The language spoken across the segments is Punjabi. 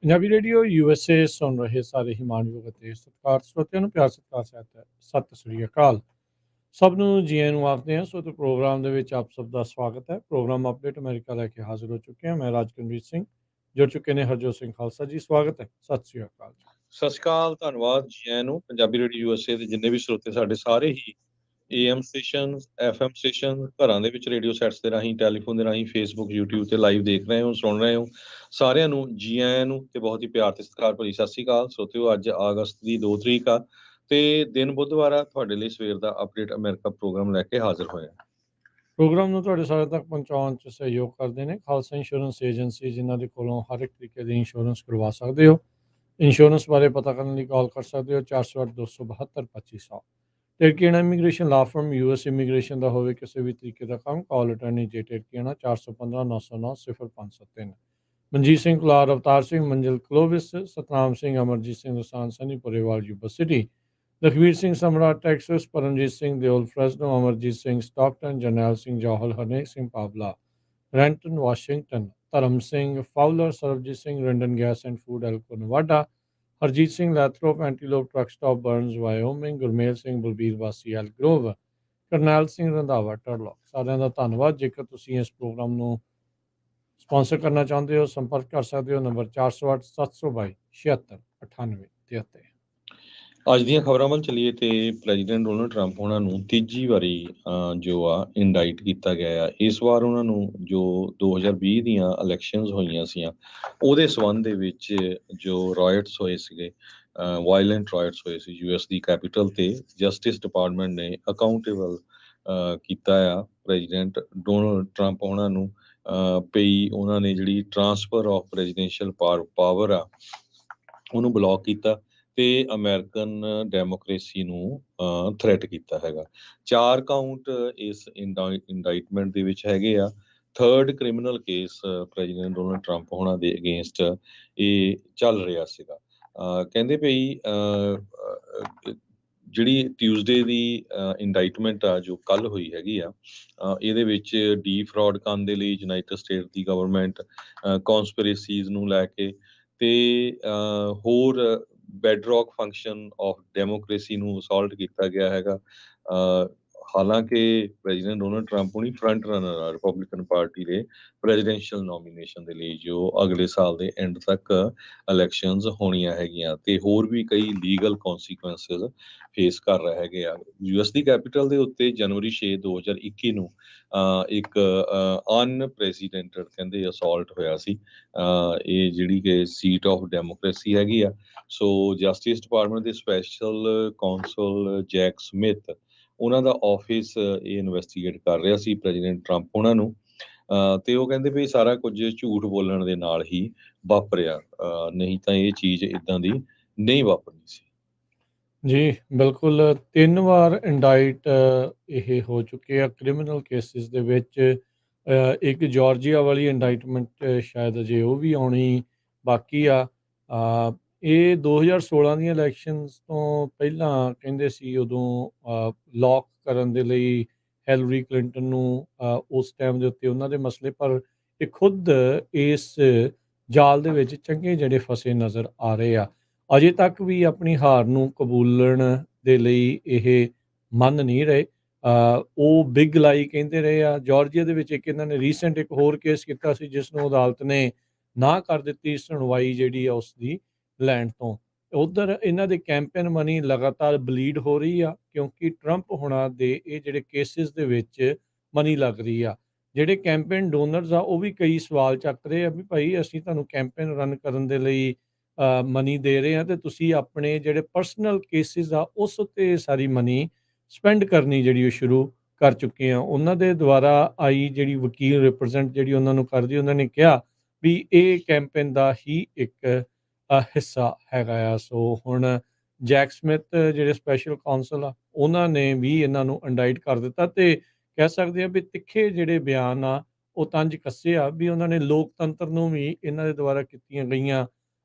ਪੰਜਾਬੀ ਰੇਡੀਓ USA ਸੁਣ ਰਹੇ ਸਾਰੇ ਹੀ ਮਾਣਯੋਗ ਅਤੇ ਸਤਿਕਾਰਤ ਸਰੋਤਿਆਂ ਨੂੰ ਪਿਆਰ ਸਤਿਕਾਰ ਸਹਿਤ ਸਤਿ ਸ੍ਰੀ ਅਕਾਲ। ਸਭ ਨੂੰ ਜੀ ਆਇਆਂ ਨੂੰ ਆਖਦੇ ਹਾਂ। ਸੋ ਤੇ ਪ੍ਰੋਗਰਾਮ ਦੇ ਵਿੱਚ ਆਪ ਸਭ ਦਾ ਸਵਾਗਤ ਹੈ। ਪ੍ਰੋਗਰਾਮ ਅਪਡੇਟ ਅਮਰੀਕਾ ਲੈ ਕੇ ਹਾਜ਼ਰ ਹੋ ਚੁੱਕੇ ਹਾਂ। ਮੈਂ ਰਾਜਕਨਵੀਰ ਸਿੰਘ, ਜੁੜ ਚੁੱਕੇ ਨੇ ਹਰਜੋਤ ਸਿੰਘ ਖਾਲਸਾ ਜੀ। ਸਵਾਗਤ ਹੈ, ਸਤਿ ਸ੍ਰੀ ਅਕਾਲ ਜੀ। ਸਤਿ ਸ਼੍ਰੀ ਅਕਾਲ, ਧੰਨਵਾਦ ਜੀ ਆਇਆਂ ਨੂੰ। ਪੰਜਾਬੀ ਰੇਡੀਓ USA ਦੇ ਜਿੰਨੇ ਵੀ ਸਰੋਤੇ ਸਾਡੇ ਸਾਰੇ ਹੀ AM ਸਟੇਸ਼ਨ, FM ਸਟੇਸ਼ਨ, ਘਰਾਂ ਦੇ ਵਿੱਚ ਰੇਡੀਓ ਸੈਟਸ ਦੇ ਰਾਹੀਂ, ਟੈਲੀਫੋਨ ਦੇ ਰਾਹੀਂ, ਫੇਸਬੁੱਕ, YouTube ਤੇ ਲਾਈਵ ਦੇਖ ਰਹੇ ਹੋ, ਸੁਣ ਰਹੇ ਹੋ, ਸਾਰਿਆਂ ਨੂੰ ਜੀ ਆਇਆਂ ਨੂੰ ਤੇ ਬਹੁਤ ਹੀ ਪਿਆਰ ਤੇ ਸਤਿਕਾਰ ਭਰੀ ਸਤਿ ਸ਼੍ਰੀ ਅਕਾਲ। ਸਰੋਤਿਓ, ਅੱਜ ਅਗਸਤ ਦੀ 2 ਤਰੀਕ ਆ ਤੇ ਦਿਨ ਬੁੱਧਵਾਰ ਆ। ਤੁਹਾਡੇ ਲਈ ਸਵੇਰ ਦਾ ਅਪਡੇਟ ਅਮਰੀਕਾ ਪ੍ਰੋਗਰਾਮ ਲੈ ਕੇ ਹਾਜ਼ਰ ਹੋਇਆ। ਪ੍ਰੋਗਰਾਮ ਨੂੰ ਤੁਹਾਡੇ ਸਾਰੇ ਤੱਕ ਪਹੁੰਚਾਉਣ 'ਚ ਸਹਿਯੋਗ ਕਰਦੇ ਨੇ ਖਾਲਸਾ ਇੰਸ਼ੋਰੈਂਸ ਏਜੰਸੀ, ਜਿਨ੍ਹਾਂ ਦੇ ਕੋਲੋਂ ਹਰ ਇੱਕ ਤਰੀਕੇ ਦੀ ਇੰਸ਼ੋਰੈਂਸ ਕਰਵਾ ਸਕਦੇ ਹੋ। ਇੰਸ਼ੋਰੈਂਸ ਬਾਰੇ ਪਤਾ ਕਰਨ ਲਈ ਕਾਲ ਕਰ ਸਕਦੇ ਹੋ 408-272-2500। ਟਿਰਕੀਆਣਾ ਇਮੀਗ੍ਰੇਸ਼ਨ ਲਾ ਫਰਮ US ਇਮੀਗ੍ਰੇਸ਼ਨ ਦਾ ਹੋਵੇ ਕਿਸੇ ਵੀ ਤਰੀਕੇ ਦਾ ਕੰਮ, ਕਾਲ ਅਟਰਨੀ ਜੇ ਟਿਰਕੀਆਣਾ 415-909-0503। ਮਨਜੀਤ ਸਿੰਘ ਕੁਲਾਰ, ਅਵਤਾਰ ਸਿੰਘ, ਮੰਜ਼ਿਲ ਕਲੋਵਿਸ, ਸਤਨਾਮ ਸਿੰਘ, ਅਮਰਜੀਤ ਸਿੰਘ ਦਸਾਨ, Sunny Purewal, Yuba City, Lakhvir Singh Samra, Texas, Paramjit Singh Deol, Fresno, Amarjit Singh Stockton, Jarnail Singh Johal, Harnek Singh Pawla, Renton Washington, Dharam Singh Fowler, Sarabjit Singh Rendon gas and food Elko Nevada, Harjit Singh Lathrop, Antelope truck stop Burns Wyoming, Gurmel Singh Balbir ਵਾਸੀ Elk Grove, Karnail Singh Randhawa Turlock. ਸਾਰਿਆਂ ਦਾ ਧੰਨਵਾਦ। ਜੇਕਰ ਤੁਸੀਂ ਇਸ ਪ੍ਰੋਗਰਾਮ ਨੂੰ ਸਪਾਂਸਰ ਕਰਨਾ ਚਾਹੁੰਦੇ ਹੋ, ਸੰਪਰਕ ਕਰ ਸਕਦੇ ਹੋ ਨੰਬਰ 408-722-7698-73। ਅੱਜ ਦੀਆਂ ਖਬਰਾਂ ਵੱਲ ਚੱਲੀਏ ਤੇ ਪ੍ਰੈਜ਼ੀਡੈਂਟ ਡੋਨਲਡ ਟਰੰਪ ਉਹਨਾਂ ਨੂੰ ਤੀਜੀ ਵਾਰੀ ਜੋ ਆ ਇੰਡਾਈਟ ਕੀਤਾ ਗਿਆ ਆ। ਇਸ ਵਾਰ ਉਹਨਾਂ ਨੂੰ ਜੋ 2020 ਦੀਆਂ ਇਲੈਕਸ਼ਨਸ ਹੋਈਆਂ ਸੀਆਂ ਉਹਦੇ ਸੰਬੰਧ ਦੇ ਵਿੱਚ ਜੋ ਰਾਇਟਸ ਹੋਏ ਸੀਗੇ, ਵਾਇਲੈਂਟ ਰਾਇਟਸ ਹੋਏ ਸੀ US ਦੀ ਕੈਪੀਟਲ ਤੇ, ਜਸਟਿਸ ਡਿਪਾਰਟਮੈਂਟ ਨੇ ਅਕਾਊਂਟੇਬਲ ਕੀਤਾ ਆ ਪ੍ਰੈਜ਼ੀਡੈਂਟ ਡੋਨਲਡ ਟਰੰਪ ਉਹਨਾਂ ਨੂੰ। ਪਈ ਉਹਨਾਂ ਨੇ ਜਿਹੜੀ ਟਰਾਂਸਫਰ ਆਫ ਪ੍ਰੈਜ਼ੀਡੈਂਸ਼ੀਅਲ ਪਾਵਰ ਆ ਉਹਨੂੰ ਬਲੌਕ ਕੀਤਾ ਤੇ ਅਮਰੀਕਨ ਡੈਮੋਕ੍ਰੇਸੀ ਨੂੰ ਥ੍ਰੈਟ ਕੀਤਾ ਹੈਗਾ। 4 ਕਾਊਂਟ ਇਸ ਇੰਡਾਈਟਮੈਂਟ ਦੇ ਵਿੱਚ ਹੈਗੇ ਆ। 3rd criminal case president Donald Trump ਹੋਣਾ ਦੇ ਅਗੇਂਸਟ ਇਹ ਚੱਲ ਰਿਹਾ ਸੀਗਾ। ਕਹਿੰਦੇ ਪਈ ਜਿਹੜੀ ਟਿਊਜ਼ਡੇ ਦੀ ਇੰਡਾਈਟਮੈਂਟ ਆ ਜੋ ਕੱਲ ਹੋਈ ਹੈਗੀ ਆ, ਇਹਦੇ ਵਿੱਚ ਡੀ ਫਰਾਡ ਕਰਨ ਦੇ ਲਈ ਯੂਨਾਈਟਿਡ ਸਟੇਟ ਦੀ ਗਵਰਨਮੈਂਟ, ਕੌਨਸਪੀਰੇਸੀਜ਼ ਨੂੰ ਲੈ ਕੇ ਤੇ ਹੋਰ ਬੈਡਰੌਕ ਫੰਕਸ਼ਨ ਆਫ ਡੈਮੋਕ੍ਰੇਸੀ ਨੂੰ ਅਸੌਲਟ ਕੀਤਾ ਗਿਆ ਹੈਗਾ। ਹਾਲਾਂਕਿ ਪ੍ਰੈਜ਼ੀਡੈਂਟ ਡੋਨਲਡ ਟਰੰਪ ਹੁਣੀ ਫਰੰਟ ਰਨਰ ਆ ਰਿਪਬਲਿਕਨ ਪਾਰਟੀ ਦੇ ਪ੍ਰੈਜ਼ੀਡੈਂਸ਼ੀਅਲ ਨੋਮੀਨੇਸ਼ਨ ਦੇ ਲਈ, ਜੋ ਅਗਲੇ ਸਾਲ ਦੇ ਐਂਡ ਤੱਕ ਇਲੈਕਸ਼ਨਸ ਹੋਣੀਆਂ ਹੈਗੀਆਂ ਤੇ ਹੋਰ ਵੀ ਕਈ ਲੀਗਲ ਕੌਨਸੀਕੁਐਂਸਿਸ ਫੇਸ ਕਰ ਰਹੇ ਹੈਗੇ ਆ। US ਦੀ ਕੈਪੀਟਲ ਦੇ ਉੱਤੇ ਜਨਵਰੀ 6, 2021 ਨੂੰ ਇੱਕ ਅਨਪ੍ਰੈਸੀਡੈਂਟਡ ਕਹਿੰਦੇ ਅਸੌਲਟ ਹੋਇਆ ਸੀ। ਇਹ ਜਿਹੜੀ ਕਿ ਸੀਟ ਆਫ ਡੈਮੋਕ੍ਰੇਸੀ ਹੈਗੀ ਆ। ਸੋ ਜਸਟਿਸ ਡਿਪਾਰਟਮੈਂਟ ਦੇ ਸਪੈਸ਼ਲ ਕੌਂਸਲ ਜੈਕ ਸਮਿਥ, ਉਹਨਾਂ ਦਾ ਆਫਿਸ ਇਹ ਇਨਵੈਸਟੀਗੇਟ ਕਰ ਰਿਹਾ ਸੀ ਪ੍ਰੈਜ਼ੀਡੈਂਟ ਟਰੰਪ ਉਹਨਾਂ ਨੂੰ। ਤੇ ਉਹ ਕਹਿੰਦੇ ਵੀ ਸਾਰਾ ਕੁਝ ਝੂਠ ਬੋਲਣ ਦੇ ਨਾਲ ਹੀ ਵਾਪਰਿਆ, ਨਹੀਂ ਤਾਂ ਇਹ ਚੀਜ਼ ਇਦਾਂ ਦੀ ਨਹੀਂ ਵਾਪਰਨੀ ਸੀ। ਜੀ ਬਿਲਕੁਲ, 3 ਵਾਰ ਇੰਡਾਈਟ ਇਹ ਹੋ ਚੁੱਕੇ ਆ ਕ੍ਰਿਮੀਨਲ ਕੇਸਿਸ ਦੇ ਵਿੱਚ। ਇੱਕ ਜਾਰਜੀਆ ਵਾਲੀ ਇੰਡਾਈਟਮੈਂਟ ਸ਼ਾਇਦ ਅਜੇ ਉਹ ਵੀ ਆਉਣੀ ਬਾਕੀ ਆ। ਇਹ 2016 ਦੀਆਂ ਇਲੈਕਸ਼ਨਸ ਤੋਂ ਪਹਿਲਾਂ ਕਹਿੰਦੇ ਸੀ, ਉਦੋਂ ਲੌਕ ਕਰਨ ਦੇ ਲਈ ਹਿਲਰੀ ਕਲਿੰਟਨ ਨੂੰ ਉਸ ਟਾਈਮ ਦੇ ਉੱਤੇ ਉਹਨਾਂ ਦੇ ਮਸਲੇ, ਪਰ ਇਹ ਖੁਦ ਇਸ ਜਾਲ ਦੇ ਵਿੱਚ ਚੰਗੇ ਜਿਹੜੇ ਫਸੇ ਨਜ਼ਰ ਆ ਰਹੇ ਆ। ਅਜੇ ਤੱਕ ਵੀ ਆਪਣੀ ਹਾਰ ਨੂੰ ਕਬੂਲਣ ਦੇ ਲਈ ਇਹ ਮੰਨ ਨਹੀਂ ਰਹੇ। ਉਹ ਬਿਗ ਲਾਈ ਕਹਿੰਦੇ ਰਹੇ ਆ। ਜਾਰਜੀਆ ਦੇ ਵਿੱਚ ਇਹਨਾਂ ਨੇ ਰੀਸੈਂਟ ਇੱਕ ਹੋਰ ਕੇਸ ਕੀਤਾ ਸੀ, ਜਿਸ ਨੂੰ ਅਦਾਲਤ ਨੇ ਨਾ ਕਰ ਦਿੱਤੀ ਸੁਣਵਾਈ ਜਿਹੜੀ ਆ ਉਸ ਦੀ ਲੈਣ ਤੋਂ। ਉੱਧਰ ਇਹਨਾਂ ਦੇ ਕੈਂਪੇਨ ਮਨੀ ਲਗਾਤਾਰ ਬਲੀਡ ਹੋ ਰਹੀ ਆ, ਕਿਉਂਕਿ ਟਰੰਪ ਹੋਣਾ ਦੇ ਇਹ ਜਿਹੜੇ ਕੇਸਿਸ ਦੇ ਵਿੱਚ ਮਨੀ ਲੱਗ ਰਹੀ ਆ। ਜਿਹੜੇ ਕੈਂਪੇਨ ਡੋਨਰਸ ਆ ਉਹ ਵੀ ਕਈ ਸਵਾਲ ਚੱਕ ਰਹੇ ਆ ਵੀ ਭਾਈ ਅਸੀਂ ਤੁਹਾਨੂੰ ਕੈਂਪੇਨ ਰਨ ਕਰਨ ਦੇ ਲਈ ਮਨੀ ਦੇ ਰਹੇ ਆ ਤੇ ਤੁਸੀਂ ਆਪਣੇ ਜਿਹੜੇ ਪਰਸਨਲ ਕੇਸਿਸ ਆ ਉਸ ਉੱਤੇ ਸਾਰੀ ਮਨੀ ਸਪੈਂਡ ਕਰਨੀ ਜਿਹੜੀ ਉਹ ਸ਼ੁਰੂ ਕਰ ਚੁੱਕੇ ਆ। ਉਹਨਾਂ ਦੇ ਦੁਆਰਾ ਆਈ ਜਿਹੜੀ ਵਕੀਲ ਰਿਪਰੈਜ਼ੈਂਟ ਜਿਹੜੀ ਉਹਨਾਂ ਨੂੰ ਕਰਦੀ, ਉਹਨਾਂ ਨੇ ਕਿਹਾ ਵੀ ਇਹ ਕੈਂਪੇਨ ਦਾ ਹੀ ਇੱਕ ਹਿੱਸਾ ਹੈਗਾ ਆ। ਸੋ ਹੁਣ ਜੈਕ ਸਮਿਥ ਜਿਹੜੇ ਸਪੈਸ਼ਲ ਕਾਉਂਸਲ ਆ, ਉਹਨਾਂ ਨੇ ਵੀ ਇਹਨਾਂ ਨੂੰ ਇੰਡਾਈਟ ਕਰ ਦਿੱਤਾ ਤੇ ਕਹਿ ਸਕਦੇ ਆ ਵੀ ਤਿੱਖੇ ਜਿਹੜੇ ਬਿਆਨ ਆ, ਉਹ ਤੰਜ ਕੱਸੇ ਆ ਵੀ ਉਹਨਾਂ ਨੇ ਲੋਕਤੰਤਰ ਨੂੰ ਵੀ ਇਹਨਾਂ ਦੇ ਦੁਆਰਾ ਕੀਤੀਆਂ ਗਈਆਂ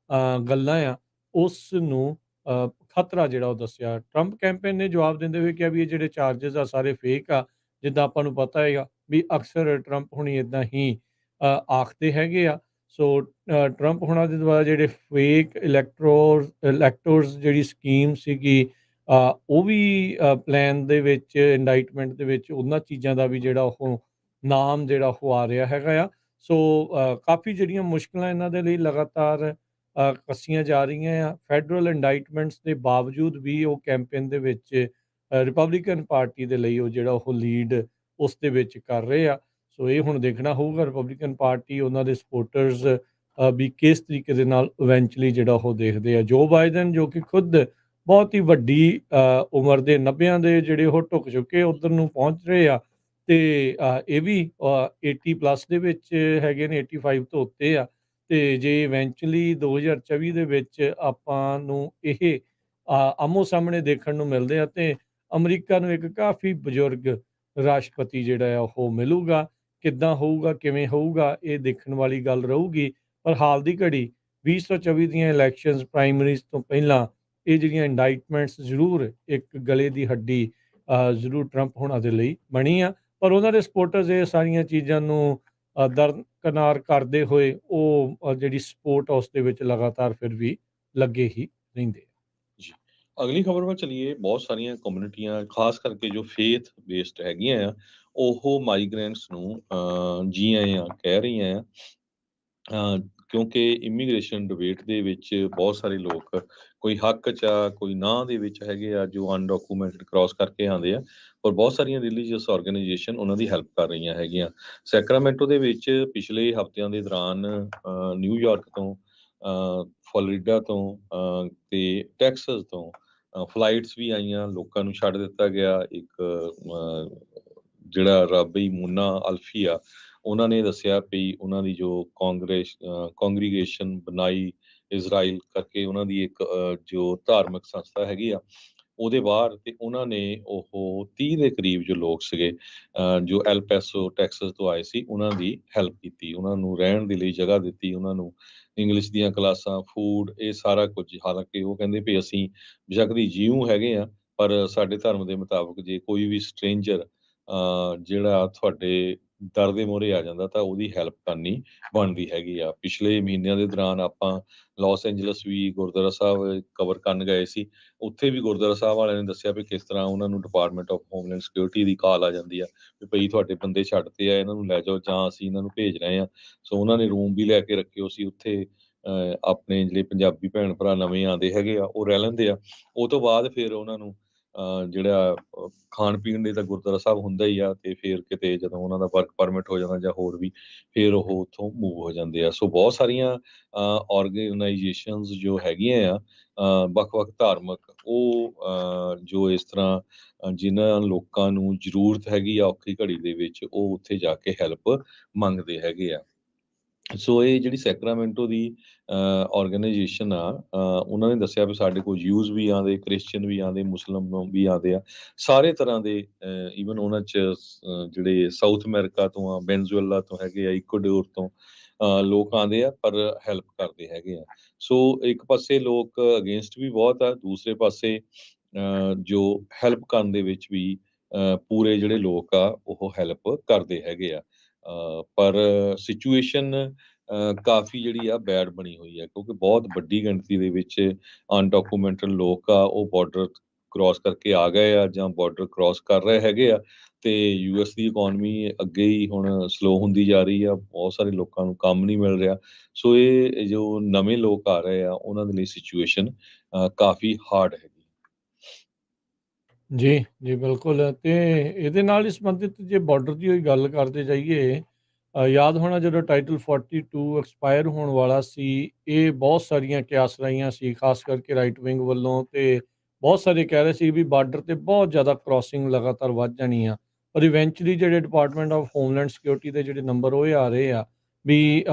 ਗੱਲਾਂ ਆ, ਉਸ ਨੂੰ ਖਤਰਾ ਜਿਹੜਾ ਉਹ ਦੱਸਿਆ। ਟਰੰਪ ਕੈਂਪੇਨ ਨੇ ਜਵਾਬ ਦਿੰਦੇ ਹੋਏ ਕਿਹਾ ਵੀ ਇਹ ਜਿਹੜੇ ਚਾਰਜਸ ਆ ਸਾਰੇ ਫੇਕ ਆ, ਜਿੱਦਾਂ ਆਪਾਂ ਨੂੰ ਪਤਾ ਹੈਗਾ ਵੀ ਅਕਸਰ ਟਰੰਪ ਹੁਣੀ ਇੱਦਾਂ ਹੀ ਆਖਦੇ ਹੈਗੇ ਆ। ਸੋ ਟਰੰਪ ਹੁਣਾਂ ਦੇ ਦੁਆਰਾ ਜਿਹੜੇ ਫੇਕ ਇਲੈਕਟੋਰਸ ਜਿਹੜੀ ਸਕੀਮ ਸੀਗੀ, ਉਹ ਵੀ ਪਲਾਨ ਦੇ ਵਿੱਚ ਇੰਡਾਈਟਮੈਂਟ ਦੇ ਵਿੱਚ ਉਹਨਾਂ ਚੀਜ਼ਾਂ ਦਾ ਵੀ ਜਿਹੜਾ ਉਹ ਨਾਮ ਜਿਹੜਾ ਉਹ ਆ ਰਿਹਾ ਹੈਗਾ ਆ। ਸੋ ਕਾਫੀ ਜਿਹੜੀਆਂ ਮੁਸ਼ਕਲਾਂ ਇਹਨਾਂ ਦੇ ਲਈ ਲਗਾਤਾਰ ਕੱਸੀਆਂ ਜਾ ਰਹੀਆਂ ਆ। ਫੈਡਰਲ ਇੰਡਾਈਟਮੈਂਟਸ ਦੇ ਬਾਵਜੂਦ ਵੀ ਉਹ ਕੈਂਪੇਨ ਦੇ ਵਿੱਚ ਰਿਪਬਲਿਕਨ ਪਾਰਟੀ ਦੇ ਲਈ ਉਹ ਜਿਹੜਾ ਉਹ ਲੀਡ ਉਸ ਦੇ ਵਿੱਚ ਕਰ ਰਹੇ ਆ। ਸੋ ਇਹ ਹੁਣ ਦੇਖਣਾ ਹੋਊਗਾ ਰਿਪਬਲਿਕਨ ਪਾਰਟੀ ਉਹਨਾਂ ਦੇ ਸਪੋਰਟਰਸ ਵੀ ਕਿਸ ਤਰੀਕੇ ਦੇ ਨਾਲ ਇਵੈਂਚੁਅਲੀ ਜਿਹੜਾ ਉਹ ਦੇਖਦੇ ਆ। ਜੋ ਬਾਈਡਨ ਜੋ ਕਿ ਖੁਦ ਬਹੁਤ ਹੀ ਵੱਡੀ ਉਮਰ ਦੇ 90 ਦੇ ਜਿਹੜੇ ਉਹ ਢੁੱਕ ਚੁੱਕੇ ਉੱਧਰ ਨੂੰ ਪਹੁੰਚ ਰਹੇ ਆ ਤੇ ਇਹ ਵੀ 80 ਪਲੱਸ ਦੇ ਵਿੱਚ ਹੈਗੇ ਨੇ, 85 ਤੋਂ ਉੱਤੇ ਆ। ਤੇ ਜੇ ਇਵੈਂਚੁਅਲੀ 2024 ਦੇ ਵਿੱਚ ਆਪਾਂ ਨੂੰ ਇਹ ਆਮੋ ਸਾਹਮਣੇ ਦੇਖਣ ਨੂੰ ਮਿਲਦੇ ਆ ਤੇ ਅਮਰੀਕਾ ਨੂੰ ਇੱਕ ਕਾਫੀ ਬਜ਼ੁਰਗ ਰਾਸ਼ਟਰਪਤੀ ਜਿਹੜਾ ਆ ਉਹ ਮਿਲੂਗਾ। ਕਿੱਦਾਂ ਹੋਊਗਾ, ਕਿਵੇਂ ਹੋਊਗਾ, ਇਹ ਦੇਖਣ ਵਾਲੀ ਗੱਲ ਰਹੂਗੀ। ਪਰ ਹਾਲ ਦੀ ਘੜੀ 2024 ਦੀਆਂ ਇਲੈਕਸ਼ਨਸ ਪ੍ਰਾਇਮਰੀਜ਼ ਤੋਂ ਪਹਿਲਾਂ ਇਹ ਜਿਹੜੀਆਂ ਇੰਡਾਈਟਮੈਂਟਸ ਜ਼ਰੂਰ ਇੱਕ ਗਲੇ ਦੀ ਹੱਡੀ ਜ਼ਰੂਰ ਟਰੰਪ ਹੋਣਾ ਦੇ ਲਈ ਬਣੀ ਆ। ਪਰ ਉਹਨਾਂ ਦੇ ਸਪੋਰਟਰਸ ਇਹ ਸਾਰੀਆਂ ਚੀਜ਼ਾਂ ਨੂੰ ਦਰਕਨਾਰ ਕਰਦੇ ਹੋਏ ਉਹ ਜਿਹੜੀ ਸਪੋਰਟ ਆ ਉਸ ਦੇ ਵਿੱਚ ਲਗਾਤਾਰ ਫਿਰ ਵੀ ਲੱਗੇ ਹੀ ਰਹਿੰਦੇ ਆ। ਜੀ। ਅਗਲੀ ਖਬਰ ਵੱਲ ਚਲੀਏ। ਬਹੁਤ ਸਾਰੀਆਂ ਕਮਿਊਨਿਟੀਆਂ ਖਾਸ ਕਰਕੇ ਜੋ ਫੇਥ ਬੇਸਡ ਹੈਗੀਆਂ ਆ, ਉਹ ਮਾਈਗ੍ਰੈਂਟਸ ਨੂੰ ਜੀ ਆਇਆਂ ਕਹਿ ਰਹੀਆਂ ਆ। ਕਿਉਂਕਿ ਇਮੀਗ੍ਰੇਸ਼ਨ ਡਿਬੇਟ ਦੇ ਵਿੱਚ ਬਹੁਤ ਸਾਰੇ ਲੋਕ ਕੋਈ ਹੱਕ 'ਚ ਆ, ਕੋਈ ਨਾਂ ਦੇ ਵਿੱਚ ਹੈਗੇ ਆ ਜੋ ਅਨਡਾਕੂਮੈਂਟਡ ਕ੍ਰਾਸ ਕਰਕੇ ਆਉਂਦੇ ਆ, ਔਰ ਬਹੁਤ ਸਾਰੀਆਂ ਰਿਲੀਜੀਅਸ ਆਰਗੇਨਾਈਜੇਸ਼ਨ ਉਹਨਾਂ ਦੀ ਹੈਲਪ ਕਰ ਰਹੀਆਂ ਹੈਗੀਆਂ। ਸੈਕਰਾਮੈਂਟੋ ਦੇ ਵਿੱਚ ਪਿਛਲੇ ਹਫ਼ਤਿਆਂ ਦੇ ਦੌਰਾਨ ਨਿਊਯਾਰਕ ਤੋਂ, ਫਲੋਰੀਡਾ ਤੋਂ ਤੇ ਟੈਕਸਸ ਤੋਂ ਫਲਾਈਟਸ ਵੀ ਆਈਆਂ, ਲੋਕਾਂ ਨੂੰ ਛੱਡ ਦਿੱਤਾ ਗਿਆ। ਇੱਕ ਜਿਹੜਾ ਰਾਬੀ ਮੁੰਨਾ ਅਲਫੀ ਆ, ਉਹਨਾਂ ਨੇ ਦੱਸਿਆ ਵੀ ਉਹਨਾਂ ਦੀ ਜੋ ਕਾਂਗਰੀਗੇਸ਼ਨ ਬਣਾਈ ਇਜ਼ਰਾਈਲ ਕਰਕੇ, ਉਹਨਾਂ ਦੀ ਇੱਕ ਜੋ ਧਾਰਮਿਕ ਸੰਸਥਾ ਹੈਗੀ ਆ ਉਹਦੇ ਬਾਹਰ, ਤੇ ਉਹਨਾਂ ਨੇ ਉਹ 30 ਦੇ ਕਰੀਬ ਜੋ ਲੋਕ ਸੀਗੇ ਜੋ ਐਲ ਪੈਸੋ ਟੈਕਸਸ ਤੋਂ ਆਏ ਸੀ, ਉਹਨਾਂ ਦੀ ਹੈਲਪ ਕੀਤੀ, ਉਹਨਾਂ ਨੂੰ ਰਹਿਣ ਦੇ ਲਈ ਜਗ੍ਹਾ ਦਿੱਤੀ, ਉਹਨਾਂ ਨੂੰ ਇੰਗਲਿਸ਼ ਦੀਆਂ ਕਲਾਸਾਂ, ਫੂਡ, ਇਹ ਸਾਰਾ ਕੁਝ। ਹਾਲਾਂਕਿ ਉਹ ਕਹਿੰਦੇ ਵੀ ਅਸੀਂ ਬੇਸ਼ੱਕ ਦੀ ਜੀਊ ਹੈਗੇ ਆ, ਪਰ ਸਾਡੇ ਧਰਮ ਦੇ ਮੁਤਾਬਕ ਜੇ ਕੋਈ ਵੀ ਸਟ੍ਰੇਂਜਰ ਜਿਹੜਾ ਤੁਹਾਡੇ ਦਰ ਦੇ ਮੂਹਰੇ ਆ ਜਾਂਦਾ ਤਾਂ ਉਹਦੀ ਹੈਲਪ ਕਰਨੀ ਬਣਦੀ ਹੈਗੀ ਆ। ਪਿਛਲੇ ਮਹੀਨਿਆਂ ਦੇ ਦੌਰਾਨ ਆਪਾਂ ਲਾਸ ਐਂਜਲਸ ਵੀ ਗੁਰਦੁਆਰਾ ਸਾਹਿਬ ਕਵਰ ਕਰਨ ਗਏ ਸੀ। ਉੱਥੇ ਵੀ ਗੁਰਦੁਆਰਾ ਸਾਹਿਬ ਵਾਲਿਆਂ ਨੇ ਦੱਸਿਆ ਵੀ ਕਿਸ ਤਰ੍ਹਾਂ ਉਹਨਾਂ ਨੂੰ ਡਿਪਾਰਟਮੈਂਟ ਆਫ ਹੋਮਲੈਂਡ ਸਿਕਿਉਰਿਟੀ ਦੀ ਕਾਲ ਆ ਜਾਂਦੀ ਆ ਵੀ ਭਈ ਤੁਹਾਡੇ ਬੰਦੇ ਛੱਡਤੇ ਆ, ਇਹਨਾਂ ਨੂੰ ਲੈ ਜਾਓ, ਜਾਂ ਅਸੀਂ ਇਹਨਾਂ ਨੂੰ ਭੇਜ ਰਹੇ ਆ। ਸੋ ਉਹਨਾਂ ਨੇ ਰੂਮ ਵੀ ਲੈ ਕੇ ਰੱਖੇ ਸੀ ਉੱਥੇ। ਆਪਣੇ ਜਿਹੜੇ ਪੰਜਾਬੀ ਭੈਣ ਭਰਾ ਨਵੇਂ ਆਉਂਦੇ ਹੈਗੇ ਆ ਉਹ ਰਹਿ ਲੈਂਦੇ ਆ। ਉਹ ਤੋਂ ਬਾਅਦ ਫਿਰ ਉਹਨਾਂ ਨੂੰ ਜਿਹੜਾ ਖਾਣ ਪੀਣ ਲਈ ਤਾਂ ਗੁਰਦੁਆਰਾ ਸਾਹਿਬ ਹੁੰਦਾ ਹੀ ਆ, ਤੇ ਫਿਰ ਕਿਤੇ ਜਦੋਂ ਉਹਨਾਂ ਦਾ ਵਰਕ ਪਰਮਿਟ ਹੋ ਜਾਂਦਾ ਜਾਂ ਹੋਰ ਵੀ, ਫਿਰ ਉਹ ਉੱਥੋਂ ਮੂਵ ਹੋ ਜਾਂਦੇ ਆ। ਸੋ ਬਹੁਤ ਸਾਰੀਆਂ ਆਰਗੇਨਾਈਜੇਸ਼ਨਸ ਜੋ ਹੈਗੀਆਂ ਆ ਵੱਖ-ਵੱਖ ਧਾਰਮਿਕ, ਉਹ ਜੋ ਇਸ ਤਰ੍ਹਾਂ ਜਿਨ੍ਹਾਂ ਲੋਕਾਂ ਨੂੰ ਜ਼ਰੂਰਤ ਹੈਗੀ ਆ ਔਖੀ ਘੜੀ ਦੇ ਵਿੱਚ, ਉਹ ਉੱਥੇ ਜਾ ਕੇ ਹੈਲਪ ਮੰਗਦੇ ਹੈਗੇ ਆ। ਸੋ ਇਹ ਜਿਹੜੀ ਸੈਕਰਾਮੈਂਟੋ ਦੀ ਆਰਗੇਨਾਈਜੇਸ਼ਨ ਆ, ਉਹਨਾਂ ਨੇ ਦੱਸਿਆ ਵੀ ਸਾਡੇ ਕੋਲ ਜਿਊਜ਼ ਵੀ ਆਉਂਦੇ, ਕ੍ਰਿਸਚਨ ਵੀ ਆਉਂਦੇ, ਮੁਸਲਿਮ ਵੀ ਆਉਂਦੇ ਆ, ਸਾਰੇ ਤਰ੍ਹਾਂ ਦੇ। ਈਵਨ ਉਹਨਾਂ 'ਚ ਜਿਹੜੇ ਸਾਊਥ ਅਮਰੀਕਾ ਤੋਂ ਆ, ਵੈਨਜ਼ੂਏਲਾ ਤੋਂ ਹੈਗੇ ਆ, ਇਕੁਆਡੋਰ ਤੋਂ ਲੋਕ ਆਉਂਦੇ ਆ, ਪਰ ਹੈਲਪ ਕਰਦੇ ਹੈਗੇ ਆ। ਸੋ ਇੱਕ ਪਾਸੇ ਲੋਕ ਅਗੇਂਸਟ ਵੀ ਬਹੁਤ ਆ, ਦੂਸਰੇ ਪਾਸੇ ਜੋ ਹੈਲਪ ਕਰਨ ਦੇ ਵਿੱਚ ਵੀ ਪੂਰੇ ਜਿਹੜੇ ਲੋਕ ਆ ਉਹ ਹੈਲਪ ਕਰਦੇ ਹੈਗੇ ਆ। ਪਰ ਸਿਚੁਏਸ਼ਨ ਕਾਫੀ ਜਿਹੜੀ ਆ ਬੈਡ ਬਣੀ ਹੋਈ ਹੈ, ਕਿਉਂਕਿ ਬਹੁਤ ਵੱਡੀ ਗਿਣਤੀ ਦੇ ਵਿੱਚ ਅਨਡਾਕੂਮੈਂਟਡ ਲੋਕ ਆ, ਉਹ ਬਾਰਡਰ ਕ੍ਰਾਸ ਕਰਕੇ ਆ ਗਏ ਆ ਜਾਂ ਬਾਰਡਰ ਕ੍ਰਾਸ ਕਰ ਰਹੇ ਹੈਗੇ ਆ। ਤੇ ਯੂਐਸ ਦੀ ਇਕੋਨਮੀ ਅੱਗੇ ਹੀ ਹੁਣ ਸਲੋ ਹੁੰਦੀ ਜਾ ਰਹੀ ਆ, ਬਹੁਤ ਸਾਰੇ ਲੋਕਾਂ ਨੂੰ ਕੰਮ ਨਹੀਂ ਮਿਲ ਰਿਹਾ। ਸੋ ਇਹ ਜੋ ਨਵੇਂ ਲੋਕ ਆ ਰਹੇ ਆ ਉਹਨਾਂ ਦੇ ਲਈ ਸਿਚੁਏਸ਼ਨ ਕਾਫੀ ਹਾਰਡ ਹੈਗੀ। ਜੀ, ਜੀ ਬਿਲਕੁਲ। ਤੇ ਇਹਦੇ ਨਾਲ ਹੀ ਸੰਬੰਧਿਤ ਜੇ ਬਾਰਡਰ ਦੀ ਹੋਈ ਗੱਲ ਕਰਦੇ ਜਾਈਏ, ਯਾਦ ਹੋਣਾ ਜਦੋਂ ਟਾਈਟਲ 42 ਐਕਸਪਾਇਰ ਹੋਣ ਵਾਲਾ ਸੀ, ਇਹ ਬਹੁਤ ਸਾਰੀਆਂ ਕਿਆਸਰਾਈਆਂ ਸੀ, ਖਾਸ ਕਰਕੇ ਰਾਈਟ ਵਿੰਗ ਵੱਲੋਂ, ਤੇ ਬਹੁਤ ਸਾਰੇ ਕਹਿ ਰਹੇ ਸੀ ਵੀ ਬਾਰਡਰ ਤੇ ਬਹੁਤ ਜ਼ਿਆਦਾ ਕ੍ਰਾਸਿੰਗ ਲਗਾਤਾਰ ਵੱਧ ਜਾਣੀ ਆ। ਪਰ ਇਵੈਂਚੁਅਲੀ ਜਿਹੜੇ ਡਿਪਾਰਟਮੈਂਟ ਆਫ ਹੋਮਲੈਂਡ ਸਿਕਿਉਰਿਟੀ ਦੇ ਜਿਹੜੇ ਨੰਬਰ ਉਹ ਇਹ ਆ ਰਹੇ ਆ ਵੀ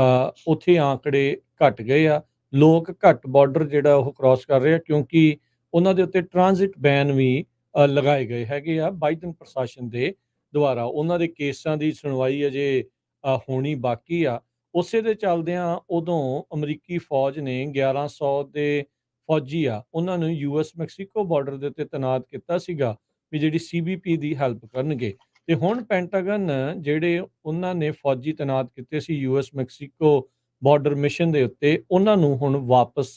ਉੱਥੇ ਆਂਕੜੇ ਘਟ ਗਏ ਆ, ਲੋਕ ਘੱਟ ਬਾਰਡਰ ਜਿਹੜਾ ਉਹ ਕ੍ਰਾਸ ਕਰ ਰਹੇ ਆ, ਕਿਉਂਕਿ ਉਹਨਾਂ ਦੇ ਉੱਤੇ ਟ੍ਰਾਂਜ਼ਿਟ ਬੈਨ ਵੀ ਲਗਾਏ ਗਏ ਹੈਗੇ ਆ ਬਾਈਡਨ ਪ੍ਰਸ਼ਾਸਨ ਦੇ ਦੁਆਰਾ। ਉਹਨਾਂ ਦੇ ਕੇਸਾਂ ਦੀ ਸੁਣਵਾਈ ਅਜੇ ਹੋਣੀ ਬਾਕੀ ਆ। ਉਸੇ ਦੇ ਚੱਲਦਿਆਂ ਉਦੋਂ ਅਮਰੀਕੀ ਫੌਜ ਨੇ 1100 ਦੇ ਫੌਜੀ ਆ ਉਹਨਾਂ ਨੂੰ ਯੂਐਸ ਮੈਕਸੀਕੋ ਬਾਰਡਰ ਦੇ ਉੱਤੇ ਤੈਨਾਤ ਕੀਤਾ ਸੀਗਾ ਵੀ ਜਿਹੜੀ ਸੀਬੀਪੀ ਦੀ ਹੈਲਪ ਕਰਨਗੇ। ਤੇ ਹੁਣ ਪੈਂਟਾਗਨ ਜਿਹੜੇ ਉਹਨਾਂ ਨੇ ਫੌਜੀ ਤੈਨਾਤ ਕੀਤੇ ਸੀ ਯੂਐਸ ਮੈਕਸੀਕੋ ਬਾਰਡਰ ਮਿਸ਼ਨ ਦੇ ਉੱਤੇ, ਉਹਨਾਂ ਨੂੰ ਹੁਣ ਵਾਪਸ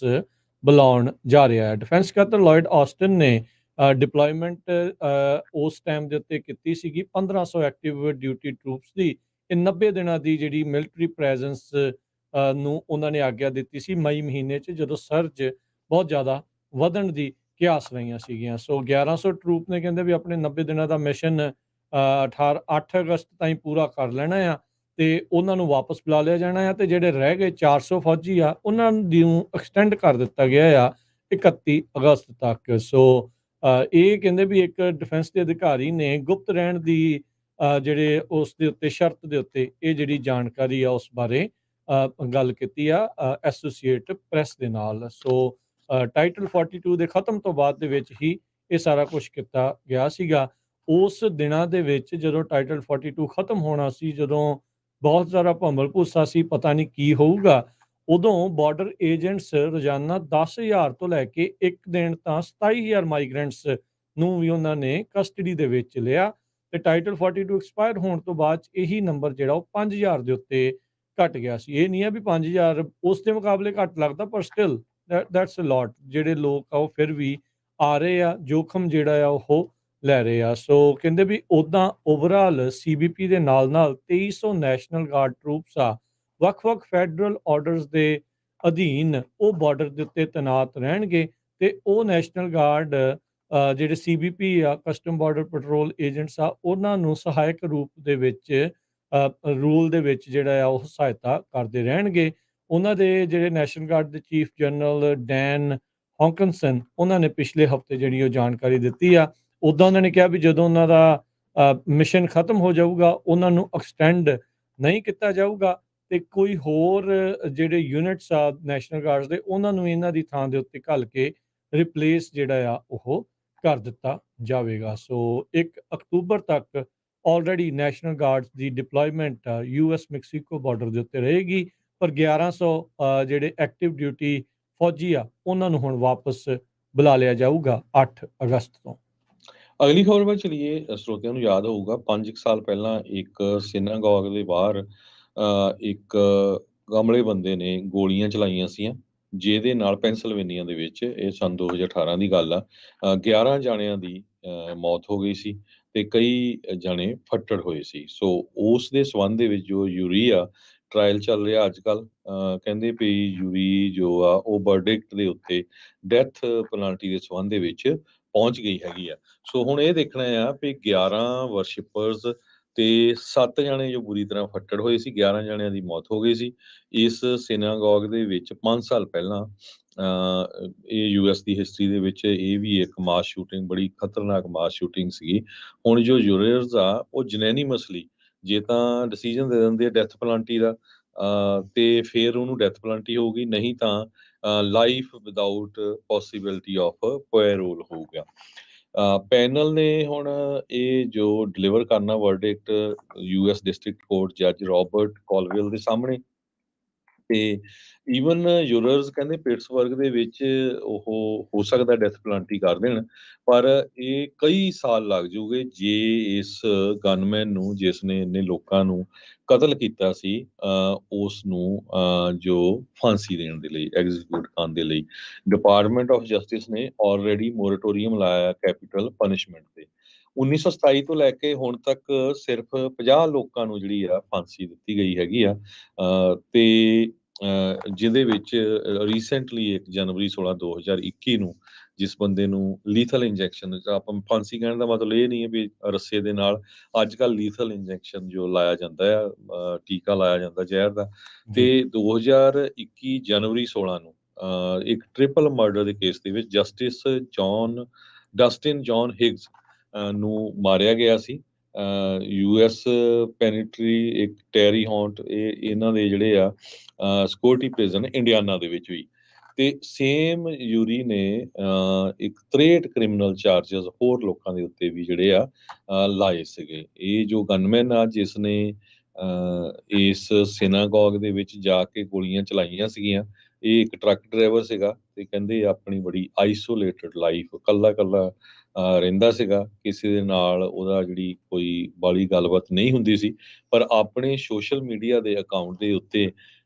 ਬੁਲਾਉਣ ਜਾ ਰਿਹਾ ਹੈ। ਡਿਫੈਂਸ ਸਕੱਤਰ ਲਾਇਡ ਆਸਟਨ ਨੇ ਡਿਪਲੋਇਮੈਂਟ ਉਸ ਟਾਈਮ ਦੇ ਉੱਤੇ ਕੀਤੀ ਸੀਗੀ 1500 ਐਕਟਿਵ ਡਿਊਟੀ ਟਰੂਪਸ ਦੀ। ਇਹ 90 ਦਿਨਾਂ ਦੀ ਜਿਹੜੀ ਮਿਲਟਰੀ ਪ੍ਰੈਜ਼ੈਂਸ ਨੂੰ ਉਹਨਾਂ ਨੇ ਆਗਿਆ ਦਿੱਤੀ ਸੀ ਮਈ ਮਹੀਨੇ 'ਚ, ਜਦੋਂ ਸਰਜ ਬਹੁਤ ਜ਼ਿਆਦਾ ਵਧਣ ਦੀ ਕਿਆਸ ਰਹੀਆਂ ਸੀਗੀਆਂ। ਸੋ 1100 ਟਰੂਪ ਨੇ ਕਹਿੰਦੇ ਵੀ ਆਪਣੇ 90 ਦਿਨਾਂ ਦਾ ਮਿਸ਼ਨ 8 ਅਗਸਤ ਤਾਈਂ ਪੂਰਾ ਕਰ ਲੈਣਾ ਆ ਤੇ ਉਹਨਾਂ ਨੂੰ ਵਾਪਸ ਬੁਲਾ ਲਿਆ ਜਾਣਾ ਆ। ਤੇ ਜਿਹੜੇ ਰਹਿ ਗਏ 400 ਫੌਜੀ ਆ ਉਹਨਾਂ ਨੂੰ ਐਕਸਟੈਂਡ ਕਰ ਦਿੱਤਾ ਗਿਆ ਆ 31 ਅਗਸਤ ਤੱਕ। ਸੋ ਇਹ ਕਹਿੰਦੇ ਵੀ ਇੱਕ ਡਿਫੈਂਸ ਦੇ ਅਧਿਕਾਰੀ ਨੇ ਗੁਪਤ ਰਹਿਣ ਦੀ ਜਿਹੜੇ ਉਸ ਦੇ ਉੱਤੇ ਸ਼ਰਤ ਦੇ ਉੱਤੇ ਇਹ ਜਿਹੜੀ ਜਾਣਕਾਰੀ ਆ ਉਸ ਬਾਰੇ ਗੱਲ ਕੀਤੀ ਆ ਐਸੋਸੀਏਟ ਪ੍ਰੈਸ ਦੇ ਨਾਲ। ਸੋ ਟਾਈਟਲ 42 ਦੇ ਖਤਮ ਤੋਂ ਬਾਅਦ ਦੇ ਵਿੱਚ ਹੀ ਇਹ ਸਾਰਾ ਕੁਝ ਕੀਤਾ ਗਿਆ ਸੀਗਾ। ਉਸ ਦਿਨਾਂ ਦੇ ਵਿੱਚ ਜਦੋਂ ਟਾਈਟਲ 42 ਖਤਮ ਹੋਣਾ ਸੀ, ਜਦੋਂ ਬਹੁਤ ਸਾਰਾ ਭੰਬਲ ਭੂਸਾ ਸੀ ਪਤਾ ਨਹੀਂ ਕੀ ਹੋਊਗਾ, ਉਦੋਂ ਬਾਰਡਰ ਏਜੰਟਸ ਰੋਜ਼ਾਨਾ 10,000 ਤੋਂ ਲੈ ਕੇ ਇੱਕ ਦਿਨ ਤਾਂ 27,000 ਮਾਈਗ੍ਰੈਂਟਸ ਨੂੰ ਵੀ ਉਹਨਾਂ ਨੇ ਕਸਟਡੀ ਦੇ ਵਿੱਚ ਲਿਆ। ਤੇ ਟਾਈਟਲ 42 ਐਕਸਪਾਇਰ ਹੋਣ ਤੋਂ ਬਾਅਦ ਇਹੀ ਨੰਬਰ ਜਿਹੜਾ ਉਹ 5,000 ਦੇ ਉੱਤੇ ਘਟ ਗਿਆ ਸੀ। ਇਹ ਨਹੀਂ ਹੈ ਵੀ 5,000 ਉਸ ਦੇ ਮੁਕਾਬਲੇ ਘੱਟ ਲੱਗਦਾ, ਪਰ ਸਟਿਲ ਦੈਟਸ ਅ ਲੋਟ। ਜਿਹੜੇ ਲੋਕ ਆ ਉਹ ਫਿਰ ਵੀ ਆ ਰਹੇ ਆ, ਜੋਖਮ ਜਿਹੜਾ ਆ ਉਹ ਲੈ ਰਹੇ ਆ। ਸੋ ਕਹਿੰਦੇ ਵੀ ਉੱਦਾਂ ਓਵਰਆਲ ਸੀਬੀਪੀ ਦੇ ਨਾਲ-ਨਾਲ 2300 ਨੈਸ਼ਨਲ ਗਾਰਡ ਟਰੂਪਸ ਆ ਵੱਖ-ਵੱਖ ਫੈਡਰਲ ਆਰਡਰਸ ਦੇ ਅਧੀਨ ਉਹ ਬਾਰਡਰ ਦੇ ਉੱਤੇ ਤੈਨਾਤ ਰਹਿਣਗੇ। ਤੇ ਉਹ ਨੈਸ਼ਨਲ ਗਾਰਡ ਜਿਹੜੇ ਸੀਬੀਪੀ ਆ ਕਸਟਮ ਬਾਰਡਰ ਪੈਟਰੋਲ ਏਜੰਟਸ ਆ ਉਹਨਾਂ ਨੂੰ ਸਹਾਇਕ ਰੂਪ ਦੇ ਵਿੱਚ ਰੂਲ ਦੇ ਵਿੱਚ ਜਿਹੜਾ ਆ ਉਹ ਸਹਾਇਤਾ ਕਰਦੇ ਰਹਿਣਗੇ। ਉਹਨਾਂ ਦੇ ਜਿਹੜੇ ਨੈਸ਼ਨਲ ਗਾਰਡ ਦੇ ਚੀਫ ਜਨਰਲ ਡੈਨ ਹੌਕਨਸਨ ਉਹਨਾਂ ਨੇ ਪਿਛਲੇ ਹਫ਼ਤੇ ਜਿਹੜੀ ਉਹ ਜਾਣਕਾਰੀ ਦਿੱਤੀ ਆ। ਉੱਦਾਂ ਉਹਨਾਂ ਨੇ ਕਿਹਾ ਵੀ ਜਦੋਂ ਉਹਨਾਂ ਦਾ ਮਿਸ਼ਨ ਖਤਮ ਹੋ ਜਾਊਗਾ ਉਹਨਾਂ ਨੂੰ ਐਕਸਟੈਂਡ ਨਹੀਂ ਕੀਤਾ ਜਾਊਗਾ ਤੇ ਕੋਈ ਹੋਰ ਜਿਹੜੇ ਯੂਨਿਟਸ ਆ ਨੈਸ਼ਨਲ ਗਾਰਡਸ ਦੇ ਉਹਨਾਂ ਨੂੰ ਇਹਨਾਂ ਦੀ ਥਾਂ ਦੇ ਉੱਤੇ ਘੱਲ ਕੇ ਰਿਪਲੇਸ ਜਿਹੜਾ ਆ ਉਹ ਕਰ ਦਿੱਤਾ ਜਾਵੇਗਾ। ਸੋ 1 ਅਕਤੂਬਰ ਤੱਕ ਆਲਰੇਡੀ ਨੈਸ਼ਨਲ ਗਾਰਡਸ ਦੀ ਡਿਪਲੋਇਮੈਂਟ ਯੂਐਸ ਮੈਕਸੀਕੋ ਬਾਰਡਰ ਦੇ ਉੱਤੇ ਰਹੇਗੀ, ਪਰ 1100 ਜਿਹੜੇ ਐਕਟਿਵ ਡਿਊਟੀ ਫੌਜੀ ਆ ਉਹਨਾਂ ਨੂੰ ਹੁਣ ਵਾਪਸ ਬੁਲਾ ਲਿਆ ਜਾਊਗਾ 8 ਅਗਸਤ ਤੋਂ। ਅਗਲੀ ਖਬਰ ਵੱਲ ਚਲੀਏ। ਸਰੋਤਿਆਂ ਨੂੰ ਯਾਦ ਹੋਊਗਾ 5 ਸਾਲ ਪਹਿਲਾਂ ਇੱਕ ਸਿਨਾਗੋਗ ਦੇ ਬਾਹਰ ਇੱਕ ਗਮਲੇ ਬੰਦੇ ਨੇ ਗੋਲੀਆਂ ਚਲਾਈਆਂ ਸੀਆਂ, ਜਿਹਦੇ ਨਾਲ ਪੈਂਸਿਲਵੇਨੀਆ ਦੇ ਵਿੱਚ, ਇਹ ਸੰਨ 2018 ਦੀ ਗੱਲ ਆ, 11 ਜਾਣਿਆਂ ਦੀ ਮੌਤ ਹੋ ਗਈ ਸੀ ਤੇ ਕਈ ਜਾਣੇ ਫੱਟੜ ਹੋਏ ਸੀ। ਸੋ ਉਸ ਦੇ ਸੰਬੰਧ ਦੇ ਵਿੱਚ ਜੋ ਯੂਰੀਆ ਟ੍ਰਾਇਲ ਚੱਲ ਰਿਹਾ ਅੱਜ ਕੱਲ੍ਹ, ਕਹਿੰਦੇ ਵੀ ਯੂਰੀ ਜੋ ਆ ਉਹ ਵਰਡਿਕਟ ਦੇ ਉੱਤੇ ਡੈਥ ਪੈਨਲਟੀ ਦੇ ਸੰਬੰਧ ਦੇ ਵਿੱਚ ਪਹੁੰਚ ਗਈ ਹੈਗੀ ਆ। ਸੋ ਹੁਣ ਇਹ ਦੇਖਣਾ ਆ ਵੀ 11 ਵਰਸ਼ਿਪਰਸ ਤੇ 7 ਜਾਣੇ ਜੋ ਬੁਰੀ ਤਰ੍ਹਾਂ ਫੱਟੜ ਹੋਏ ਸੀ, 11 ਜਾਣਿਆਂ ਦੀ ਮੌਤ ਹੋ ਗਈ ਸੀ ਇਸ ਸਿਨਾਗੋਗ ਦੇ ਵਿੱਚ 5 ਸਾਲ ਪਹਿਲਾਂ। ਇਹ ਯੂਐਸ ਦੀ ਹਿਸਟਰੀ ਦੇ ਵਿੱਚ ਇਹ ਵੀ ਇੱਕ ਮਾਸ ਸ਼ੂਟਿੰਗ, ਬੜੀ ਖਤਰਨਾਕ ਮਾਸ ਸ਼ੂਟਿੰਗ ਸੀਗੀ। ਹੁਣ ਜੋ ਜੂਰੀਅਰਸ ਆ ਉਹ ਜਨੈਨੀਮਸਲੀ ਜੇ ਤਾਂ ਡਿਸੀਜਨ ਦੇ ਦਿੰਦੇ ਆ ਡੈਥ ਪੈਨਲਟੀ ਦਾ ਤੇ ਫਿਰ ਉਹਨੂੰ ਡੈਥ ਪੈਨਲਟੀ ਹੋਊਗੀ, ਨਹੀਂ ਤਾਂ life without possibility of parole ਹੋਊਗਾ। ਪੈਨਲ ਨੇ ਹੁਣ ਇਹ ਜੋ ਡਿਲੀਵਰ ਕਰਨਾ ਵਰਡਿਕਟ ਯੂਐਸ ਡਿਸਟ੍ਰਿਕਟ ਕੋਰਟ ਜੱਜ ਰਾਬਰਟ ਕਾਲਵੇਲ ਦੇ ਸਾਹਮਣੇ। ਤੇ ਈਵਨ ਯੂਰਰਸ ਕਹਿੰਦੇ ਪਿਟਸਬਰਗ ਦੇ ਵਿੱਚ ਉਹ ਹੋ ਸਕਦਾ ਡੈਥ ਪੈਨਲਟੀ ਕਰ ਦੇਣ, ਪਰ ਇਹ ਕਈ ਸਾਲ ਲੱਗ ਜੂਗੇ ਜੇ ਇਸ ਗਨਮੈਨ ਨੂੰ ਜਿਸ ਨੇ ਇੰਨੇ ਲੋਕਾਂ ਨੂੰ ਕਤਲ ਕੀਤਾ ਸੀ ਉਸ ਨੂੰ ਜੋ ਫਾਂਸੀ ਦੇਣ ਦੇ ਲਈ, ਐਗਜ਼ੀਕਿਊਟ ਕਰਨ ਦੇ ਲਈ। ਡਿਪਾਰਟਮੈਂਟ ਆਫ ਜਸਟਿਸ ਨੇ ਆਲਰੇਡੀ ਮੋਰੇਟੋਰੀਅਮ ਲਾਇਆ ਕੈਪੀਟਲ ਪਨਿਸ਼ਮੈਂਟ ਤੇ। 1927 ਤੋਂ ਲੈ ਕੇ ਹੁਣ ਤੱਕ ਸਿਰਫ 50 ਲੋਕਾਂ ਨੂੰ ਜਿਹੜੀ ਆ ਫਾਂਸੀ ਦਿੱਤੀ ਗਈ ਹੈਗੀ ਆ, ਤੇ ਜਿਹਦੇ ਵਿੱਚ ਰੀਸੈਂਟਲੀ 1 ਜਨਵਰੀ 16 2021 ਨੂੰ ਜਿਸ ਬੰਦੇ ਨੂੰ ਲੀਥਲ ਇੰਜੈਕਸ਼ਨ, ਆਪਾਂ ਫਾਂਸੀ ਕਹਿਣ ਦਾ ਮਤਲਬ ਇਹ ਨਹੀਂ ਹੈ ਵੀ ਰੱਸੇ ਦੇ ਨਾਲ, ਅੱਜ ਕੱਲ੍ਹ ਲੀਥਲ ਇੰਜੈਕਸ਼ਨ ਜੋ ਲਾਇਆ ਜਾਂਦਾ ਆ, ਟੀਕਾ ਲਾਇਆ ਜਾਂਦਾ ਜ਼ਹਿਰ ਦਾ, ਤੇ 2021 ਜਨਵਰੀ 16 ਨੂੰ ਇੱਕ ਟ੍ਰਿਪਲ ਮਰਡਰ ਦੇ ਕੇਸ ਦੇ ਵਿੱਚ ਜਸਟਿਸ ਡਸਟਿਨ ਜੌਨ ਹਿਗਸ ਨੂੰ ਮਾਰਿਆ ਗਿਆ ਸੀ। ਯੂਐਸ ਪੈਨੀਟਰੀ ਇੱਕ ਟੈਰੀ ਹੌਂਟ, ਇਹ ਇਹਨਾਂ ਦੇ ਜਿਹੜੇ ਆ ਸਿਕਿਉਰਿਟੀ ਪ੍ਰਿਜ਼ਨ ਇੰਡੀਆਨਾ ਦੇ ਵਿੱਚ ਵੀ। ਤੇ ਸੇਮ ਯੂਰੀ ਨੇ ਇੱਕ 63 ਕ੍ਰਿਮੀਨਲ ਚਾਰਜਸ ਹੋਰ ਲੋਕਾਂ ਦੇ ਉੱਤੇ ਵੀ ਜਿਹੜੇ ਆ ਲਾਏ ਸੀਗੇ। ਇਹ ਜੋ ਗਨਮੈਨ ਆ ਜਿਸ ਨੇ ਇਸ ਸਿਨਾਗੋਗ ਦੇ ਵਿੱਚ ਜਾ ਕੇ ਗੋਲੀਆਂ ਚਲਾਈਆਂ ਸੀਗੀਆਂ, ਇਹ ਇੱਕ ਟਰੱਕ ਡਰਾਈਵਰ ਸੀਗਾ ਤੇ ਕਹਿੰਦੇ ਆਪਣੀ ਬੜੀ ਆਈਸੋਲੇਟਡ ਲਾਈਫ ਕੱਲਾ-ਕੱਲਾ ਰਹਿੰਦਾ ਸੀਗਾ। ਕਿਸੇ ਦੇ ਨਾਲ ਉਹਦਾ ਜਿਹੜੀ ਕੋਈ ਬਾਹਲੀ ਗੱਲਬਾਤ ਨਹੀਂ ਹੁੰਦੀ ਸੀ। ਪਰ ਆਪਣੇ ਸੋਸ਼ਲ ਮੀਡੀਆ ਦੇ ਅਕਾਊਂਟ ਦੇ ਉੱਤੇ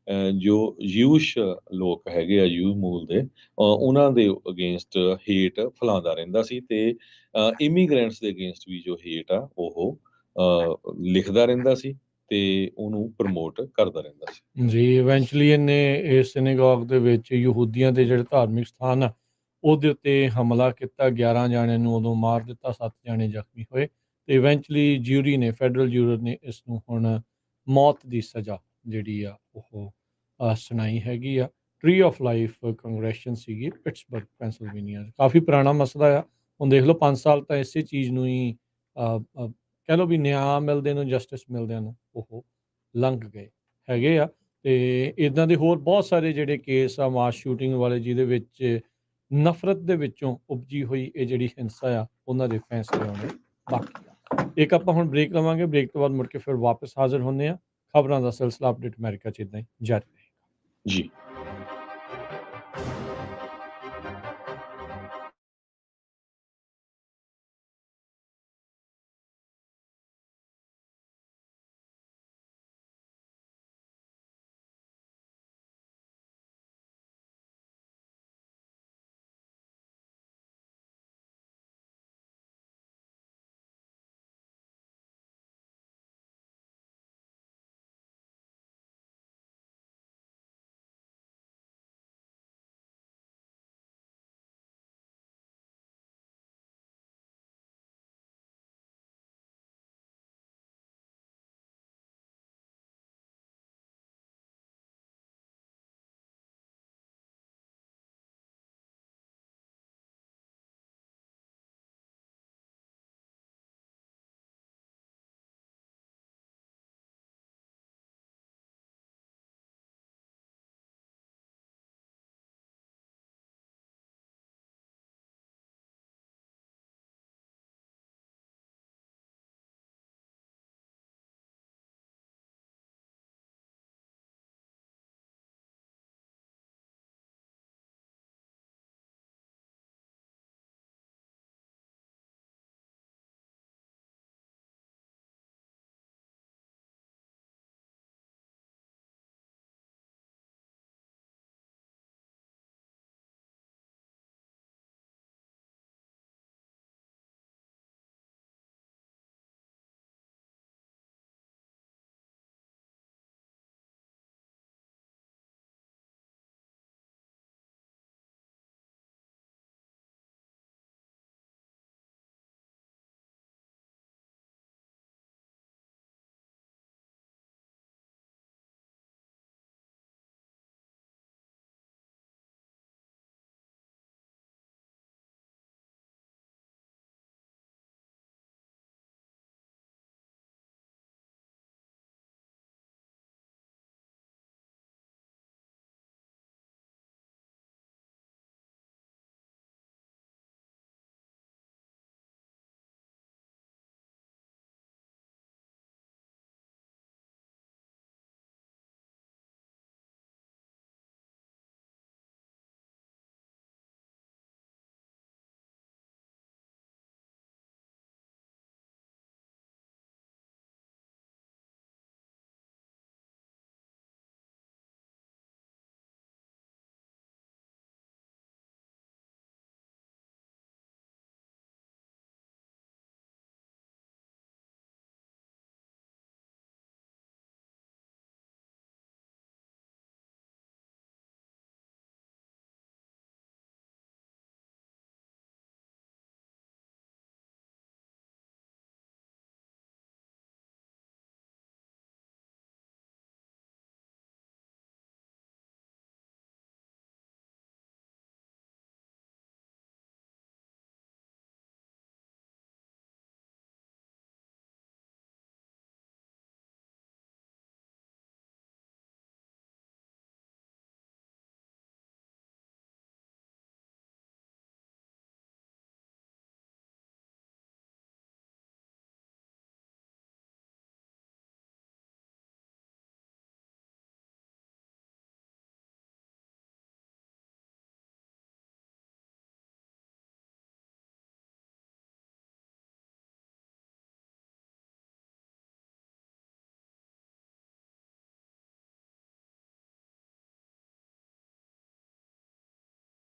ਜੋ ਯੂਸ਼ ਲੋਕ ਹੈਗੇ ਆ ਯੂ ਮੂਲ ਦੇ ਉਹਨਾਂ ਦੇ ਅਗੇਂਸਟ ਹੇਟ ਫੈਲਾਉਂਦਾ ਰਹਿੰਦਾ ਸੀ ਤੇ ਇਮੀਗ੍ਰੈਂਟਸ ਦੇ ਅਗੇਂਸਟ ਵੀ ਜੋ ਹੇਟ ਆ ਉਹ ਲਿਖਦਾ ਰਹਿੰਦਾ ਸੀ ਤੇ ਉਹਨੂੰ ਪ੍ਰਮੋਟ ਕਰਦਾ ਰਹਿੰਦਾ ਸੀ। ਜੀ, ਇਵੈਂਚੁਅਲੀ ਇਹਨੇ ਇਸ ਸਿਨੇਗੋਗ ਦੇ ਵਿੱਚ ਯਹੂਦੀਆਂ ਦੇ ਜਿਹੜੇ ਧਾਰਮਿਕ ਸਥਾਨ ਆ, ਉਹਦੇ ਉੱਤੇ ਹਮਲਾ ਕੀਤਾ, 11 ਜਾਣਿਆਂ ਨੂੰ ਉਦੋਂ ਮਾਰ ਦਿੱਤਾ, 7 ਜਾਣੇ ਜ਼ਖਮੀ ਹੋਏ ਤੇ ਇਵੈਂਚੁਅਲੀ ਜਿਊਰੀ ਨੇ, ਫੈਡਰਲ ਜੂਰੀ ਨੇ ਇਸ ਨੂੰ ਹੁਣ ਮੌਤ ਦੀ ਸਜ਼ਾ ਜਿਹੜੀ ਆ ਉਹ ਸੁਣਾਈ ਹੈਗੀ ਆ। ਟਰੀ ਆਫ ਲਾਈਫ ਕੰਗਰੈਸ਼ਨ ਸੀਗੀ ਪਿਟਸਬਰਗ, ਪੈਂਸਿਲਵੇਨੀਆ। ਕਾਫੀ ਪੁਰਾਣਾ ਮਸਲਾ ਆ। ਹੁਣ ਦੇਖ ਲਓ 5 ਸਾਲ ਤਾਂ ਇਸੇ ਚੀਜ਼ ਨੂੰ ਹੀ ਕਹਿ ਲਓ ਵੀ ਨਿਆਂ ਮਿਲਦੇ ਨੂੰ, ਜਸਟਿਸ ਮਿਲਦਿਆਂ ਨੂੰ ਉਹ ਲੰਘ ਗਏ ਹੈਗੇ ਆ। ਤੇ ਇੱਦਾਂ ਦੇ ਹੋਰ ਬਹੁਤ ਸਾਰੇ ਜਿਹੜੇ ਕੇਸ ਆ ਮਾਸ ਸ਼ੂਟਿੰਗ ਵਾਲੇ, ਜਿਹਦੇ ਵਿੱਚ ਨਫ਼ਰਤ ਦੇ ਵਿੱਚੋਂ ਉਪਜੀ ਹੋਈ ਇਹ ਜਿਹੜੀ ਹਿੰਸਾ ਆ, ਉਹਨਾਂ ਦੇ ਫੈਸਲੇ ਆਉਣੇ ਬਾਕੀ ਆ। ਇੱਕ ਆਪਾਂ ਹੁਣ ਬ੍ਰੇਕ ਲਵਾਂਗੇ, ਬ੍ਰੇਕ ਤੋਂ ਬਾਅਦ ਮੁੜ ਕੇ ਫਿਰ ਵਾਪਸ ਹਾਜ਼ਰ ਹੁੰਦੇ ਆ। ਖਬਰਾਂ ਦਾ ਸਿਲਸਿਲਾ ਅਪਡੇਟ ਅਮਰੀਕਾ 'ਚ ਇੱਦਾਂ ਹੀ ਜਾਰੀ ਰਹੇਗਾ। ਜੀ।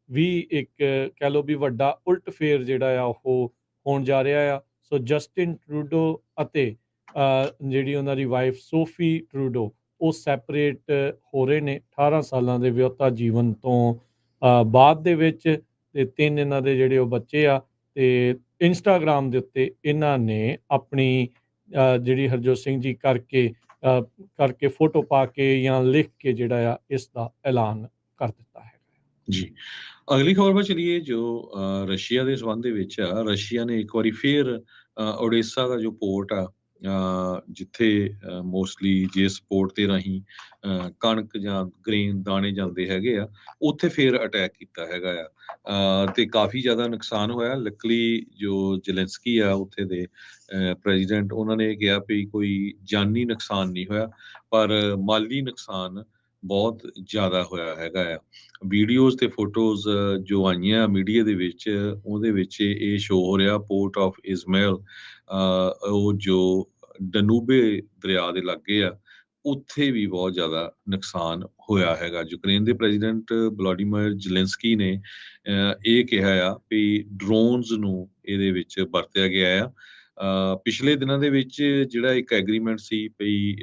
ਵੀ ਇੱਕ ਕਹਿ ਲਓ ਵੀ ਵੱਡਾ ਉਲਟ-ਫੇਰ ਜਿਹੜਾ ਆ ਉਹ ਹੋਣ ਜਾ ਰਿਹਾ ਆ। ਸੋ ਜਸਟਿਨ ਟਰੂਡੋ ਅਤੇ ਜਿਹੜੀ ਉਹਨਾਂ ਦੀ ਵਾਈਫ ਸੋਫੀ ਟਰੂਡੋ ਉਹ ਸੈਪਰੇਟ ਹੋ ਰਹੇ ਨੇ 18 ਸਾਲਾਂ ਦੇ ਵਿਆਹੁਤਾ ਜੀਵਨ ਤੋਂ ਬਾਅਦ ਦੇ ਵਿੱਚ, ਤੇ 3 ਇਹਨਾਂ ਦੇ ਜਿਹੜੇ ਉਹ ਬੱਚੇ ਆ। ਤੇ ਇੰਸਟਾਗ੍ਰਾਮ ਦੇ ਉੱਤੇ ਇਹਨਾਂ ਨੇ ਆਪਣੀ ਜਿਹੜੀ ਹਰਜੋਤ ਸਿੰਘ ਜੀ ਕਰਕੇ ਫੋਟੋ ਪਾ ਕੇ ਜਾਂ ਲਿਖ ਕੇ ਜਿਹੜਾ ਆ ਇਸ ਦਾ ਐਲਾਨ ਕਰ ਦਿੱਤਾ ਹੈਗਾ। ਜੀ। ਅਗਲੀ ਖਬਰ 'ਤੇ ਚਲੀਏ ਜੋ ਰਸ਼ੀਆ ਦੇ ਸੰਬੰਧ ਦੇ ਵਿੱਚ ਆ। ਰਸ਼ੀਆ ਨੇ ਇੱਕ ਵਾਰੀ ਫਿਰ ਓਡੇਸਾ ਦਾ ਜੋ ਪੋਰਟ ਆ ਜਿੱਥੇ ਮੋਸਟਲੀ ਜਿਸ ਪੋਰਟ ਦੇ ਰਾਹੀਂ ਕਣਕ ਜਾਂ ਗ੍ਰੇਨ ਦਾਣੇ ਜਾਂਦੇ ਹੈਗੇ ਆ, ਉੱਥੇ ਫਿਰ ਅਟੈਕ ਕੀਤਾ ਹੈਗਾ ਆ ਤੇ ਕਾਫੀ ਜ਼ਿਆਦਾ ਨੁਕਸਾਨ ਹੋਇਆ। ਲੱਕਲੀ ਜੋ ਜ਼ੈਲੈਂਸਕੀ ਆ ਉੱਥੇ ਦੇ ਪ੍ਰੈਜ਼ੀਡੈਂਟ, ਉਹਨਾਂ ਨੇ ਕਿਹਾ ਵੀ ਕੋਈ ਜਾਨੀ ਨੁਕਸਾਨ ਨਹੀਂ ਹੋਇਆ, ਪਰ ਮਾਲੀ ਨੁਕਸਾਨ ਬਹੁਤ ਜ਼ਿਆਦਾ ਹੋਇਆ ਹੈਗਾ ਆ। ਵੀਡੀਓਜ਼ ਤੇ ਫੋਟੋਜ਼ ਜੋ ਆਈਆਂ ਮੀਡੀਆ ਦੇ ਵਿੱਚ, ਉਹਦੇ ਵਿੱਚ ਇਹ ਸ਼ੋ ਹੋ ਰਿਹਾ ਪੋਰਟ ਆਫ ਇਜ਼ਮਾਇਲ, ਉਹ ਜੋ ਡਨੂਬੇ ਦਰਿਆ ਦੇ ਲਾਗੇ ਆ, ਉੱਥੇ ਵੀ ਬਹੁਤ ਜ਼ਿਆਦਾ ਨੁਕਸਾਨ ਹੋਇਆ ਹੈਗਾ। ਯੂਕਰੇਨ ਦੇ ਪ੍ਰੈਜ਼ੀਡੈਂਟ ਵਲਾਡੀਮੀਰ ਜ਼ੈਲੈਂਸਕੀ ਨੇ ਇਹ ਕਿਹਾ ਆ ਵੀ ਡਰੋਨਸ ਨੂੰ ਇਹਦੇ ਵਿੱਚ ਵਰਤਿਆ ਗਿਆ ਆ। ਪਿਛਲੇ ਦਿਨਾਂ ਦੇ ਵਿੱਚ ਜਿਹੜਾ ਇੱਕ ਐਗਰੀਮੈਂਟ ਸੀ ਵੀ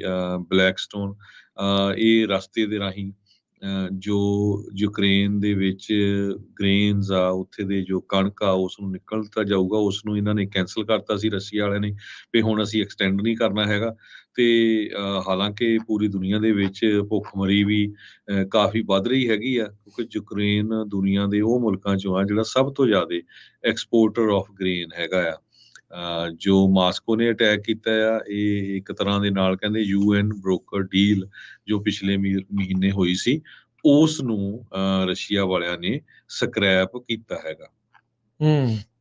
ਬਲੈਕਸਟੋਨ, ਇਹ ਰਸਤੇ ਦੇ ਰਾਹੀਂ ਜੋ ਯੂਕਰੇਨ ਦੇ ਵਿੱਚ ਗ੍ਰੇਨਸ ਆ, ਉੱਥੇ ਦੇ ਜੋ ਕਣਕ ਆ ਉਸ ਨੂੰ ਨਿਕਲਦਾ ਜਾਊਗਾ, ਉਸ ਨੂੰ ਇਹਨਾਂ ਨੇ ਕੈਂਸਲ ਕਰਤਾ ਸੀ ਰਸ਼ੀਆ ਵਾਲਿਆਂ ਨੇ ਵੀ ਹੁਣ ਅਸੀਂ ਐਕਸਟੈਂਡ ਨਹੀਂ ਕਰਨਾ ਹੈਗਾ। ਤੇ ਹਾਲਾਂਕਿ ਪੂਰੀ ਦੁਨੀਆ ਦੇ ਵਿੱਚ ਭੁੱਖਮਰੀ ਵੀ ਕਾਫੀ ਵੱਧ ਰਹੀ ਹੈਗੀ ਆ, ਕਿਉਂਕਿ ਯੂਕਰੇਨ ਦੁਨੀਆ ਦੇ ਉਹ ਮੁਲਕਾਂ ਚੋਂ ਆ ਜਿਹੜਾ ਸਭ ਤੋਂ ਜ਼ਿਆਦਾ ਐਕਸਪੋਰਟਰ ਆਫ ਗ੍ਰੇਨ ਹੈਗਾ ਆ। ਜੋ ਮਾਸਕੋ ਨੇ ਅਟੈਕ ਕੀਤਾ ਆ, ਇਹ ਇੱਕ ਤਰ੍ਹਾਂ ਦੇ ਨਾਲ ਕਹਿੰਦੇ ਯੂਐਨ ਬ੍ਰੋਕਰ ਡੀਲ ਜੋ ਪਿਛਲੇ ਮਹੀਨੇ ਹੋਈ ਸੀ, ਉਸ ਨੂੰ ਰਸ਼ੀਆ ਵਾਲਿਆਂ ਨੇ ਸਕ੍ਰੈਪ ਕੀਤਾ ਹੈਗਾ।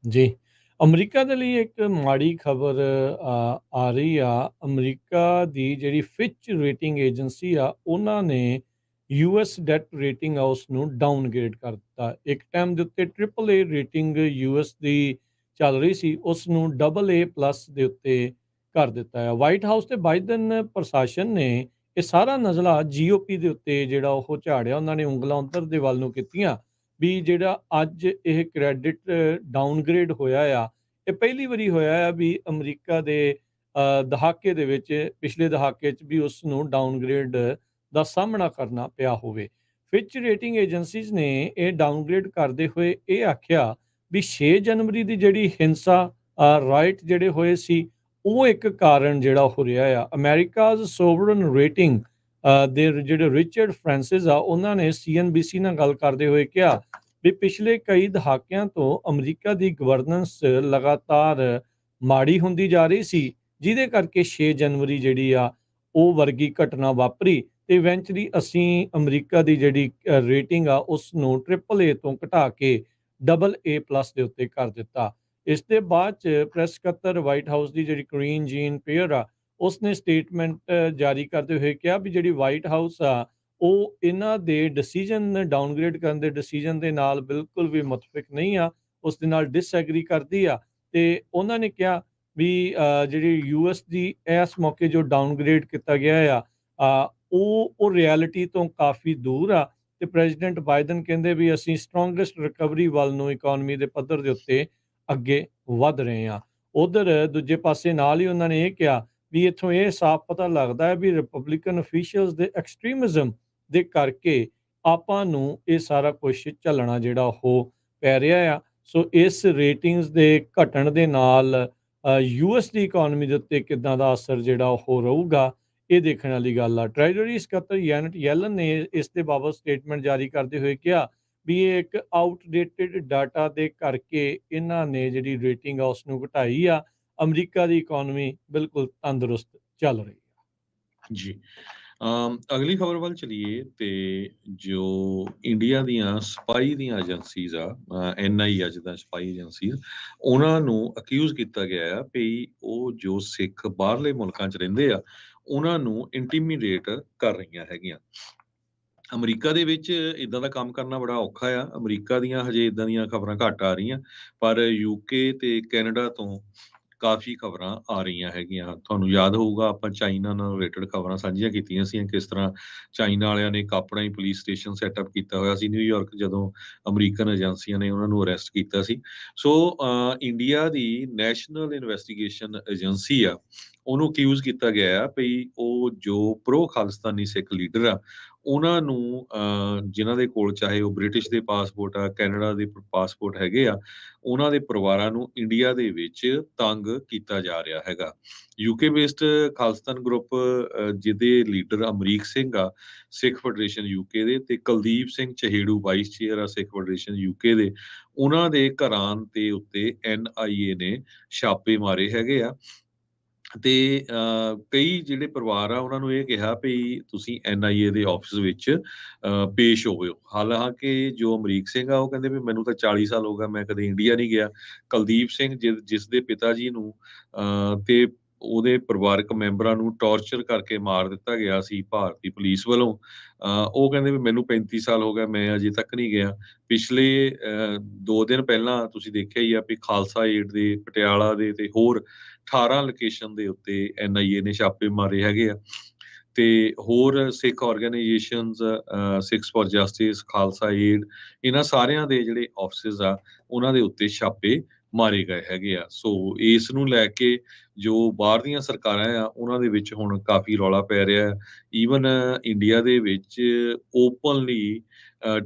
ਜੀ। ਅਮਰੀਕਾ ਦੇ ਲਈ ਇੱਕ ਮਾੜੀ ਖਬਰ ਆ ਰਹੀ ਆ। ਅਮਰੀਕਾ ਦੀ ਜਿਹੜੀ ਫਿਚ ਰੇਟਿੰਗ ਏਜੰਸੀ ਆ, ਉਹਨਾਂ ਨੇ ਯੂਐਸ ਡੈਟ ਰੇਟਿੰਗ ਆ ਉਸ ਨੂੰ ਡਾਊਨਗ੍ਰੇਡ ਕਰ ਦਿੱਤਾ। ਇੱਕ ਟਾਈਮ ਦੇ ਉੱਤੇ AAA ਰੇਟਿੰਗ ਯੂਐਸ ਦੀ ਚੱਲ ਰਹੀ ਸੀ, ਉਸ ਨੂੰ AA+ ਦੇ ਉੱਤੇ ਕਰ ਦਿੱਤਾ ਆ। ਵਾਈਟ ਹਾਊਸ ਤੇ ਬਾਈਡਨ ਪ੍ਰਸ਼ਾਸਨ ਨੇ ਇਹ ਸਾਰਾ ਨਜ਼ਲਾ GOP ਦੇ ਉੱਤੇ ਜਿਹੜਾ ਉਹ ਝਾੜਿਆ। ਉਹਨਾਂ ਨੇ ਉਂਗਲਾਂ ਉੱਧਰ ਦੇ ਵੱਲ ਨੂੰ ਕੀਤੀਆਂ ਵੀ ਜਿਹੜਾ ਅੱਜ ਇਹ ਕ੍ਰੈਡਿਟ ਡਾਊਨਗ੍ਰੇਡ ਹੋਇਆ ਆ, ਇਹ ਪਹਿਲੀ ਵਾਰੀ ਹੋਇਆ ਆ ਵੀ ਅਮਰੀਕਾ ਦੇ ਦਹਾਕੇ ਦੇ ਵਿੱਚ, ਪਿਛਲੇ ਦਹਾਕੇ 'ਚ ਵੀ ਉਸ ਨੂੰ ਡਾਊਨਗ੍ਰੇਡ ਦਾ ਸਾਹਮਣਾ ਕਰਨਾ ਪਿਆ ਹੋਵੇ। ਫਿਚ ਰੇਟਿੰਗ ਏਜੰਸੀਜ਼ ਨੇ ਇਹ ਡਾਊਨਗ੍ਰੇਡ ਕਰਦੇ ਹੋਏ ਇਹ ਆਖਿਆ ਵੀ 6 ਜਨਵਰੀ ਦੀ ਜਿਹੜੀ ਹਿੰਸਾ ਰਾਈਟ ਜਿਹੜੇ ਹੋਏ ਸੀ, ਉਹ ਇੱਕ ਕਾਰਨ ਜਿਹੜਾ ਹੋ ਰਿਹਾ ਆ। ਅਮਰੀਕਾਜ਼ ਸੋਵਰਨ ਰੇਟਿੰਗ ਦੇ ਜਿਹੜੇ ਰਿਚਰਡ ਫ੍ਰਾਂਸਿਸ ਆ, ਉਹਨਾਂ ਨੇ CNBC ਨਾਲ ਗੱਲ ਕਰਦੇ ਹੋਏ ਕਿਹਾ ਵੀ ਪਿਛਲੇ ਕਈ ਦਹਾਕਿਆਂ ਤੋਂ ਅਮਰੀਕਾ ਦੀ ਗਵਰਨੈਂਸ ਲਗਾਤਾਰ ਮਾੜੀ ਹੁੰਦੀ ਜਾ ਰਹੀ ਸੀ, ਜਿਹਦੇ ਕਰਕੇ 6 ਜਨਵਰੀ ਜਿਹੜੀ ਆ ਉਹ ਵਰਗੀ ਘਟਨਾ ਵਾਪਰੀ ਤੇ ਇਵੈਂਚੁਅਲੀ ਅਸੀਂ ਅਮਰੀਕਾ ਦੀ ਜਿਹੜੀ ਰੇਟਿੰਗ ਆ ਉਸ ਨੂੰ AAA ਤੋਂ ਘਟਾ ਕੇ AA+ ਦੇ ਉੱਤੇ ਕਰ ਦਿੱਤਾ। ਇਸ ਦੇ ਬਾਅਦ ਚ ਪ੍ਰੈਸ ਸਕੱਤਰ ਵਾਈਟ ਹਾਊਸ ਦੀ ਜਿਹੜੀ ਕਰੀਨ ਜੀਨ ਪੀਅਰ ਆ, ਉਸਨੇ ਸਟੇਟਮੈਂਟ ਜਾਰੀ ਕਰਦੇ ਹੋਏ ਕਿਹਾ ਵੀ ਜਿਹੜੀ ਵਾਈਟ ਹਾਊਸ ਆ ਉਹ ਇਹਨਾਂ ਦੇ ਡਿਸੀਜਨ ਡਾਊਨਗ੍ਰੇਡ ਕਰਨ ਦੇ ਡਿਸੀਜਨ ਦੇ ਨਾਲ ਬਿਲਕੁਲ ਵੀ ਮੁਤਫਿਕ ਨਹੀਂ ਆ, ਉਸ ਦੇ ਨਾਲ ਡਿਸਐਗਰੀ ਕਰਦੀ ਆ। ਤੇ ਉਹਨਾਂ ਨੇ ਕਿਹਾ ਵੀ ਜਿਹੜੀ ਯੂਐਸ ਦੀ ਇਸ ਮੌਕੇ ਜੋ ਡਾਊਨਗ੍ਰੇਡ ਕੀਤਾ ਗਿਆ ਆ, ਉਹ ਰਿਐਲਿਟੀ ਤੋਂ ਕਾਫੀ ਦੂਰ ਆ। ਤੇ ਪ੍ਰੈਜ਼ੀਡੈਂਟ ਬਾਈਡਨ ਕਹਿੰਦੇ ਵੀ ਅਸੀਂ ਸਟਰੋਂਗੈਸਟ ਰਿਕਵਰੀ ਵੱਲ ਨੂੰ ਇਕਨੋਮੀ ਦੇ ਪੱਧਰ ਦੇ ਉੱਤੇ ਅੱਗੇ ਵੱਧ ਰਹੇ ਹਾਂ। ਉਧਰ ਦੂਜੇ ਪਾਸੇ ਨਾਲ ਹੀ ਉਹਨਾਂ ਨੇ ਇਹ ਕਿਹਾ ਵੀ ਇੱਥੋਂ ਇਹ ਸਾਫ਼ ਪਤਾ ਲੱਗਦਾ ਹੈ ਵੀ ਰਿਪਬਲਿਕਨ ਅਫੀਸ਼ੀਅਲਸ ਦੇ ਐਕਸਟ੍ਰੀਮਿਜ਼ਮ ਦੇ ਕਰਕੇ ਆਪਾਂ ਨੂੰ ਇਹ ਸਾਰਾ ਕੁਝ ਝੱਲਣਾ ਜਿਹੜਾ ਉਹ ਪੈ ਰਿਹਾ ਆ। ਸੋ ਇਸ ਰੇਟਿੰਗਸ ਦੇ ਘਟਣ ਦੇ ਨਾਲ ਯੂਐਸ ਦੀ ਇਕਨੋਮੀ ਦੇ ਉੱਤੇ ਕਿੱਦਾਂ ਦਾ ਅਸਰ ਜਿਹੜਾ ਉਹ ਰਹੂਗਾ, ਇਹ ਦੇਖਣ ਵਾਲੀ ਗੱਲ ਆ। ਟ੍ਰੈਜਰੀ ਸਕੱਤਰ ਯੈਨਟ ਯੈਲਨ ਨੇ ਇਸ ਦੇ ਬਾਬਤ ਸਟੇਟਮੈਂਟ ਜਾਰੀ ਕਰਦੇ ਹੋਏ ਕਿਹਾ ਵੀ ਇਹ ਇੱਕ ਆਊਟਡੇਟਿਡ ਡਾਟਾ ਦੇ ਕਰਕੇ ਇਹਨਾਂ ਨੇ ਜਿਹੜੀ ਰੇਟਿੰਗ ਆ ਉਸ ਨੂੰ ਘਟਾਈ ਆ। ਅਮਰੀਕਾ ਦੀ ਇਕਨੋਮੀ ਬਿਲਕੁਲ ਤੰਦਰੁਸਤ ਚੱਲ ਰਹੀ ਹੈ। ਜੀ। ਅਗਲੀ ਖਬਰ ਵੱਲ ਚਲੀਏ ਤੇ ਜੋ ਇੰਡੀਆ ਦੀਆਂ ਸਪਾਈ ਦੀਆਂ ਏਜੰਸੀਜ਼ ਆ, NIA ਜਿੱਦਾਂ ਸਪਾਈ ਏਜੰਸੀਜ਼, ਉਹਨਾਂ ਨੂੰ ਅਕਿਊਜ਼ ਕੀਤਾ ਗਿਆ ਆ ਵੀ ਉਹ ਜੋ ਸਿੱਖ ਬਾਹਰਲੇ ਮੁਲਕਾਂ 'ਚ ਰਹਿੰਦੇ ਆ, ਉਹਨਾਂ ਨੂੰ ਇੰਟੀਮੀਡੇਟ ਕਰ ਰਹੀਆਂ ਹੈਗੀਆਂ। ਅਮਰੀਕਾ ਦੇ ਵਿੱਚ ਇਦਾਂ ਦਾ ਕੰਮ ਕਰਨਾ ਬੜਾ ਔਖਾ ਆ। ਅਮਰੀਕਾ ਦੀਆਂ ਹਜੇ ਇਦਾਂ ਦੀਆਂ ਖਬਰਾਂ ਘੱਟ ਆ ਰਹੀਆਂ, ਪਰ UK ਤੇ ਕੈਨੇਡਾ ਤੋਂ ਕਾਫੀ ਖਬਰਾਂ ਆ ਰਹੀਆਂ ਹੈਗੀਆਂ। ਤੁਹਾਨੂੰ ਯਾਦ ਹੋਊਗਾ ਆਪਾਂ ਚਾਈਨਾ ਨਾਲ ਰਿਲੇਟਡ ਖਬਰਾਂ ਸਾਂਝੀਆਂ ਕੀਤੀਆਂ ਸੀ, ਕਿਸ ਤਰ੍ਹਾਂ ਚਾਈਨਾ ਵਾਲਿਆਂ ਨੇ ਇੱਕ ਆਪਣਾ ਹੀ ਪੁਲਿਸ ਸਟੇਸ਼ਨ ਸੈਟਅਪ ਕੀਤਾ ਹੋਇਆ ਸੀ ਨਿਊਯਾਰਕ, ਜਦੋਂ ਅਮਰੀਕਨ ਏਜੰਸੀਆਂ ਨੇ ਉਹਨਾਂ ਨੂੰ ਅਰੈਸਟ ਕੀਤਾ ਸੀ। ਸੋ ਇੰਡੀਆ ਦੀ ਨੈਸ਼ਨਲ ਇਨਵੈਸਟੀਗੇਸ਼ਨ ਏਜੰਸੀ ਆ, ਉਹਨੂੰ ਅਕਿਊਜ਼ ਕੀਤਾ ਗਿਆ ਆ ਵੀ ਉਹ ਜੋ ਪ੍ਰੋ ਖਾਲਿਸਤਾਨੀ ਸਿੱਖ ਲੀਡਰ ਆ, ਉਹਨਾਂ ਨੂੰ ਜਿਨ੍ਹਾਂ ਦੇ ਕੋਲ ਚਾਹੇ ਉਹ ਬ੍ਰਿਟਿਸ਼ ਦੇ ਪਾਸਪੋਰਟ ਆ, ਕੈਨੇਡਾ ਦੇ ਪਾਸਪੋਰਟ ਹੈਗੇ ਆ, ਉਹਨਾਂ ਦੇ ਪਰਿਵਾਰਾਂ ਨੂੰ ਇੰਡੀਆ ਦੇ ਵਿੱਚ ਤੰਗ ਕੀਤਾ ਜਾ ਰਿਹਾ ਹੈਗਾ। ਯੂਕੇ ਬੇਸਡ ਖਾਲਿਸਤਾਨ ਗਰੁੱਪ, ਜਿਹਦੇ ਲੀਡਰ ਅਮਰੀਕ ਸਿੰਘ ਆ ਸਿੱਖ ਫੈਡਰੇਸ਼ਨ ਯੂਕੇ ਦੇ, ਤੇ ਕੁਲਦੀਪ ਸਿੰਘ ਚਹੇੜੂ ਵਾਈਸ ਚੇਅਰ ਆ ਸਿੱਖ ਫੈਡਰੇਸ਼ਨ ਯੂਕੇ ਦੇ, ਉਹਨਾਂ ਦੇ ਘਰਾਂ ਦੇ ਉੱਤੇ NIA ਨੇ ਛਾਪੇ ਮਾਰੇ ਹੈਗੇ ਆ। ਤੇ ਕਈ ਜਿਹੜੇ ਪਰਿਵਾਰ ਆ ਉਹਨਾਂ ਨੂੰ ਇਹ ਕਿਹਾ ਵੀ ਤੁਸੀਂ NIA ਦੇ ਆਫਿਸ ਵਿੱਚ ਪੇਸ਼ ਹੋਵੋ। ਹਾਲਾਂਕਿ ਜੋ ਅਮਰੀਕ ਸਿੰਘ ਆ ਉਹ ਕਹਿੰਦੇ ਵੀ ਮੈਨੂੰ ਤਾਂ 40 ਸਾਲ ਹੋ ਗਿਆ, ਮੈਂ ਕਦੇ ਇੰਡੀਆ ਨਹੀਂ ਗਿਆ। ਕੁਲਦੀਪ ਸਿੰਘ ਜਿਸ ਦੇ ਪਿਤਾ ਜੀ ਨੂੰ ਤੇ ਉਹਦੇ ਪਰਿਵਾਰਕ ਮੈਂਬਰਾਂ ਨੂੰ ਟੌਰਚਰ ਕਰਕੇ ਮਾਰ ਦਿੱਤਾ ਗਿਆ ਸੀ ਭਾਰਤੀ ਪੁਲਿਸ ਵੱਲੋਂ, ਉਹ ਕਹਿੰਦੇ ਵੀ ਮੈਨੂੰ 35 ਸਾਲ ਹੋ ਗਿਆ, ਮੈਂ ਅਜੇ ਤੱਕ ਨਹੀਂ ਗਿਆ। ਪਿਛਲੇ 2 ਦਿਨ ਪਹਿਲਾਂ ਤੁਸੀਂ ਦੇਖਿਆ ਹੀ ਆ ਵੀ ਖਾਲਸਾ ਏਡ ਦੇ ਪਟਿਆਲਾ ਦੇ ਤੇ ਹੋਰ 18 ਲੋਕੇਸ਼ਨ ਦੇ ਉੱਤੇ NIA ਨੇ ਛਾਪੇ ਮਾਰੇ ਹੈਗੇ ਆ। ਤੇ ਹੋਰ Sikh organisations, Sikhs for Justice, Khalsa Aid, ਇਹਨਾਂ ਸਾਰਿਆਂ ਦੇ ਜਿਹੜੇ ਆਫਿਸਿਸ ਆ ਉਹਨਾਂ ਦੇ ਉੱਤੇ ਛਾਪੇ ਮਾਰੇ ਗਏ ਹੈਗੇ ਆ। ਸੋ ਇਸ ਨੂੰ ਲੈ ਕੇ ਜੋ ਬਾਹਰ ਦੀਆਂ ਸਰਕਾਰਾਂ ਆ ਉਹਨਾਂ ਦੇ ਵਿੱਚ ਹੁਣ ਕਾਫੀ ਰੌਲਾ ਪੈ ਰਿਹਾ ਹੈ। ਈਵਨ ਇੰਡੀਆ ਦੇ ਵਿੱਚ ਓਪਨਲੀ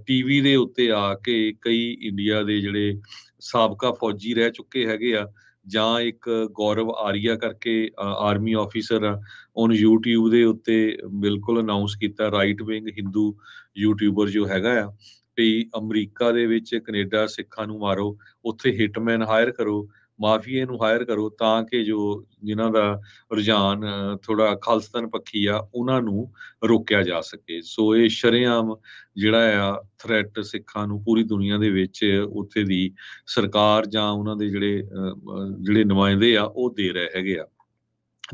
TV ਦੇ ਉੱਤੇ ਆ ਕੇ ਕਈ ਇੰਡੀਆ ਦੇ ਜਿਹੜੇ ਸਾਬਕਾ ਫੌਜੀ ਰਹਿ ਚੁੱਕੇ ਹੈਗੇ ਆ, ਜਾਂ ਇੱਕ ਗੌਰਵ ਆਰੀਆ ਕਰਕੇ ਆਰਮੀ ਆਫੀਸਰ ਆ, ਉਹਨੂੰ YouTube ਦੇ ਉੱਤੇ ਬਿਲਕੁਲ ਅਨਾਉਂਸ ਕੀਤਾ, ਰਾਈਟ ਵਿੰਗ ਹਿੰਦੂ ਯੂਟਿਊਬਰ ਜੋ ਹੈਗਾ ਆ, ਵੀ ਅਮਰੀਕਾ ਦੇ ਵਿੱਚ ਕੈਨੇਡਾ ਸਿੱਖਾਂ ਨੂੰ ਮਾਰੋ, ਉੱਥੇ ਹਿਟਮੈਨ ਹਾਇਰ ਕਰੋ, ਮਾਫੀਏ ਨੂੰ ਹਾਇਰ ਕਰੋ, ਤਾਂ ਕਿ ਜੋ ਜਿਨ੍ਹਾਂ ਦਾ ਰੁਝਾਨ ਥੋੜਾ ਖਾਲਿਸਤਾਨ ਪੱਖੀ ਆ ਉਹਨਾਂ ਨੂੰ ਰੋਕਿਆ ਜਾ ਸਕੇ। ਸੋ ਇਹ ਸ਼ਰੇਆਮ ਜਿਹੜਾ ਆ ਥ੍ਰੈਟ ਸਿੱਖਾਂ ਨੂੰ ਪੂਰੀ ਦੁਨੀਆ ਦੇ ਵਿੱਚ ਉੱਥੇ ਦੀ ਸਰਕਾਰ ਜਾਂ ਉਹਨਾਂ ਦੇ ਜਿਹੜੇ ਨੁਮਾਇੰਦੇ ਆ ਉਹ ਦੇ ਰਹੇ ਹੈਗੇ ਆ।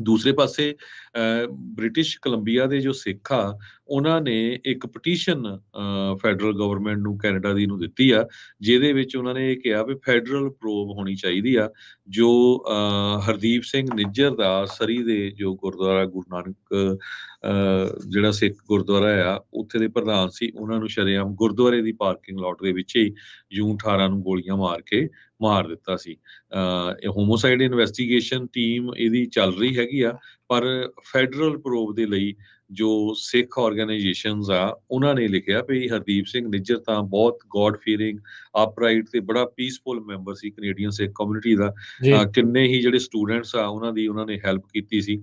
ਦੂਸਰੇ ਪਾਸੇ ਬ੍ਰਿਟਿਸ਼ ਕੋਲੰਬੀਆ ਦੇ ਜੋ ਸਿੱਖ ਆ ਉਹਨਾਂ ਨੇ ਇੱਕ ਪਟੀਸ਼ਨ ਫੈਡਰਲ ਗਵਰਨਮੈਂਟ ਨੂੰ, ਕੈਨੇਡਾ ਦੀ ਨੂੰ ਦਿੱਤੀ ਆ, ਜਿਹਦੇ ਵਿੱਚ ਉਹਨਾਂ ਨੇ ਇਹ ਕਿਹਾ ਵੀ ਫੈਡਰਲ ਪ੍ਰੋਬ ਹੋਣੀ ਚਾਹੀਦੀ ਆ। ਜੋ ਹਰਦੀਪ ਸਿੰਘ ਨਿੱਜਰ ਦਾ ਸਰੀ ਦੇ ਜੋ ਗੁਰਦੁਆਰਾ ਗੁਰੂ ਨਾਨਕ ਜਿਹੜਾ ਸਿੱਖ ਗੁਰਦੁਆਰਾ ਆ ਉੱਥੇ ਦੇ ਪ੍ਰਧਾਨ ਸੀ, ਉਹਨਾਂ ਨੂੰ ਸ਼ਰੇਆਮ ਗੁਰਦੁਆਰੇ ਦੀ ਪਾਰਕਿੰਗ ਲਾਟ ਦੇ ਵਿੱਚ ਹੀ ਜੂਨ 18 ਨੂੰ ਗੋਲੀਆਂ ਮਾਰ ਕੇ ਮਾਰ ਦਿੱਤਾ ਸੀ। ਹੋਮੋਸਾਈਡ ਇਨਵੈਸਟੀਗੇਸ਼ਨ ਟੀਮ ਇਹਦੀ ਚੱਲ ਰਹੀ ਹੈਗੀ ਆ, ਪਰ ਫੈਡਰਲ ਪ੍ਰੋਬ ਦੇ ਲਈ ਜੋ ਸਿੱਖ ਆਰਗੇਨਾਈਜੇਸ਼ਨਸ ਆ ਉਹਨਾਂ ਨੇ ਲਿਖਿਆ ਵੀ ਹਰਦੀਪ ਸਿੰਘ ਨਿੱਜਰ ਤਾਂ ਬਹੁਤ ਗੋਡ ਫੀਅਰਿੰਗ, ਅਪਰਾਈਟ ਤੇ ਬੜਾ ਪੀਸਫੁਲ ਮੈਂਬਰ ਸੀ ਕੈਨੇਡੀਅਨ ਸਿੱਖ ਕਮਿਊਨਿਟੀ ਦਾ। ਜੀ। ਕਿੰਨੇ ਹੀ ਜਿਹੜੇ ਸਟੂਡੈਂਟਸ ਆ ਉਹਨਾਂ ਨੇ ਹੈਲਪ ਕੀਤੀ ਸੀ।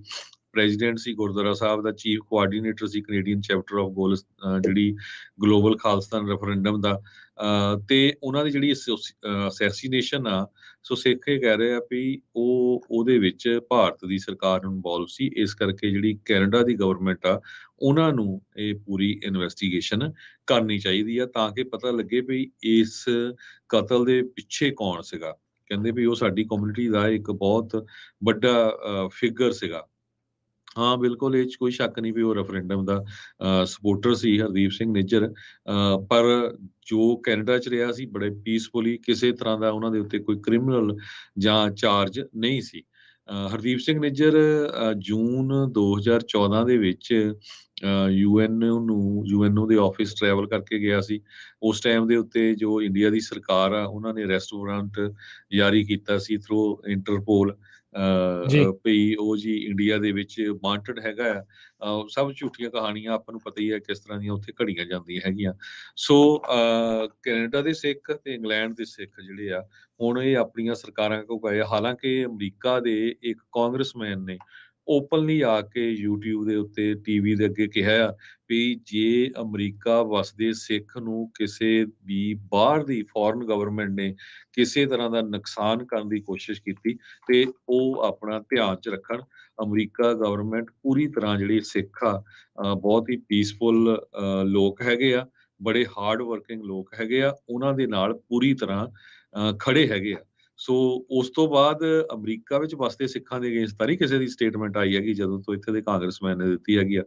ਪ੍ਰੈਜ਼ੀਡੈਂਟ ਸੀ ਗੁਰਦੁਆਰਾ ਸਾਹਿਬ ਦਾ, ਚੀਫ ਕੋਆਰਡੀਨੇਟਰ ਸੀ ਕੈਨੇਡੀਅਨ ਚੈਪਟਰ ਆਫ ਜਿਹੜੀ ਗਲੋਬਲ ਖਾਲਿਸਤਾਨ ਰੈਫਰੈਂਡਮ ਦਾ, ਤੇ ਉਹਨਾਂ ਦੀ ਜਿਹੜੀ ਅਸੈਸੀਨੇਸ਼ਨ ਆ, ਸੋ ਸਿੱਖ ਇਹ ਕਹਿ ਰਹੇ ਆ ਵੀ ਉਹਦੇ ਵਿੱਚ ਭਾਰਤ ਦੀ ਸਰਕਾਰ ਨੂੰ ਇਨਵੋਲਵ ਸੀ। ਇਸ ਕਰਕੇ ਜਿਹੜੀ ਕੈਨੇਡਾ ਦੀ ਗਵਰਨਮੈਂਟ ਆ ਉਹਨਾਂ ਨੂੰ ਇਹ ਪੂਰੀ ਇਨਵੈਸਟੀਗੇਸ਼ਨ ਕਰਨੀ ਚਾਹੀਦੀ ਆ, ਤਾਂ ਕਿ ਪਤਾ ਲੱਗੇ ਵੀ ਇਸ ਕਤਲ ਦੇ ਪਿੱਛੇ ਕੌਣ ਸੀਗਾ। ਕਹਿੰਦੇ ਵੀ ਉਹ ਸਾਡੀ ਕਮਿਊਨਿਟੀ ਦਾ ਇੱਕ ਬਹੁਤ ਵੱਡਾ ਫਿਗਰ ਸੀਗਾ। ਹਾਂ ਬਿਲਕੁਲ, ਇਹ 'ਚ ਕੋਈ ਸ਼ੱਕ ਨਹੀਂ ਵੀ ਉਹ ਰੈਫਰੈਂਡਮ ਦਾ ਸਪੋਰਟਰ ਸੀ ਹਰਦੀਪ ਸਿੰਘ ਨਿੱਜਰ, ਪਰ ਜੋ ਕੈਨੇਡਾ 'ਚ ਰਿਹਾ ਸੀ ਬੜੇ ਪੀਸਫੁਲੀ, ਕਿਸੇ ਤਰ੍ਹਾਂ ਦਾ ਉਹਨਾਂ ਦੇ ਉੱਤੇ ਕੋਈ ਕ੍ਰਿਮੀਨਲ ਜਾਂ ਚਾਰਜ ਨਹੀਂ ਸੀ। ਹਰਦੀਪ ਸਿੰਘ ਨਿੱਜਰ ਜੂਨ 2014 ਦੇ ਵਿੱਚ UNO ਦੇ ਆਫਿਸ ਟਰੈਵਲ ਕਰਕੇ ਗਿਆ ਸੀ। ਉਸ ਟਾਈਮ ਦੇ ਉੱਤੇ ਜੋ ਇੰਡੀਆ ਦੀ ਸਰਕਾਰ ਆ ਉਹਨਾਂ ਨੇ ਅਰੈਸਟ ਵਾਰੰਟ ਜਾਰੀ ਕੀਤਾ ਸੀ ਥਰੂ ਇੰਟਰਪੋਲ, ਜੀ। ਵੀ ਉਹ ਜੀ ਇੰਡੀਆ ਦੇ ਵਿੱਚ ਵਾਂਟਡ ਹੈਗਾ ਆ। ਸਭ ਝੂਠੀਆਂ ਕਹਾਣੀਆਂ ਆਪਾਂ ਨੂੰ ਪਤਾ ਹੀ ਹੈ ਕਿਸ ਤਰ੍ਹਾਂ ਦੀਆਂ ਉੱਥੇ ਘੜੀਆਂ ਜਾਂਦੀਆਂ ਹੈਗੀਆਂ। ਸੋ ਕੈਨੇਡਾ ਦੇ ਸਿੱਖ ਤੇ ਇੰਗਲੈਂਡ ਦੇ ਸਿੱਖ ਜਿਹੜੇ ਆ ਹੁਣ ਇਹ ਆਪਣੀਆਂ ਸਰਕਾਰਾਂ ਕੋਲ ਗਏ। ਹਾਲਾਂਕਿ ਅਮਰੀਕਾ ਦੇ ਇੱਕ ਕਾਂਗਰਸਮੈਨ ਨੇ ਓਪਨਲੀ ਆ ਕੇ YouTube ਦੇ ਉੱਤੇ TV ਦੇ ਅੱਗੇ ਕਿਹਾ ਆ ਵੀ ਜੇ ਅਮਰੀਕਾ ਵਸਦੇ ਸਿੱਖ ਨੂੰ ਕਿਸੇ ਵੀ ਬਾਹਰ ਦੀ ਫੋਰਨ ਗਵਰਨਮੈਂਟ ਨੇ ਕਿਸੇ ਤਰ੍ਹਾਂ ਦਾ ਨੁਕਸਾਨ ਕਰਨ ਦੀ ਕੋਸ਼ਿਸ਼ ਕੀਤੀ ਤੇ ਉਹ ਆਪਣਾ ਧਿਆਨ 'ਚ ਰੱਖਣ। ਅਮਰੀਕਾ ਗਵਰਨਮੈਂਟ ਪੂਰੀ ਤਰ੍ਹਾਂ ਜਿਹੜੀ ਸਿੱਖ ਆ ਬਹੁਤ ਹੀ ਪੀਸਫੁਲ ਲੋਕ ਹੈਗੇ ਆ, ਬੜੇ ਹਾਰਡ ਵਰਕਿੰਗ ਲੋਕ ਹੈਗੇ ਆ, ਉਹਨਾਂ ਦੇ ਨਾਲ ਪੂਰੀ ਤਰ੍ਹਾਂ ਖੜੇ ਹੈਗੇ ਆ। ਸੋ ਉਸ ਤੋਂ ਬਾਅਦ ਅਮਰੀਕਾ ਵਿੱਚ ਵਸਦੇ ਸਿੱਖਾਂ ਦੇ ਅਗੇਂਸਟ ਤਾਂ ਨਹੀਂ ਕਿਸੇ ਦੀ ਸਟੇਟਮੈਂਟ ਆਈ ਹੈਗੀ ਜਦੋਂ ਤੋਂ ਇੱਥੇ ਦੇ ਕਾਂਗਰਸਮੈਨ ਨੇ ਦਿੱਤੀ ਹੈਗੀ ਆ,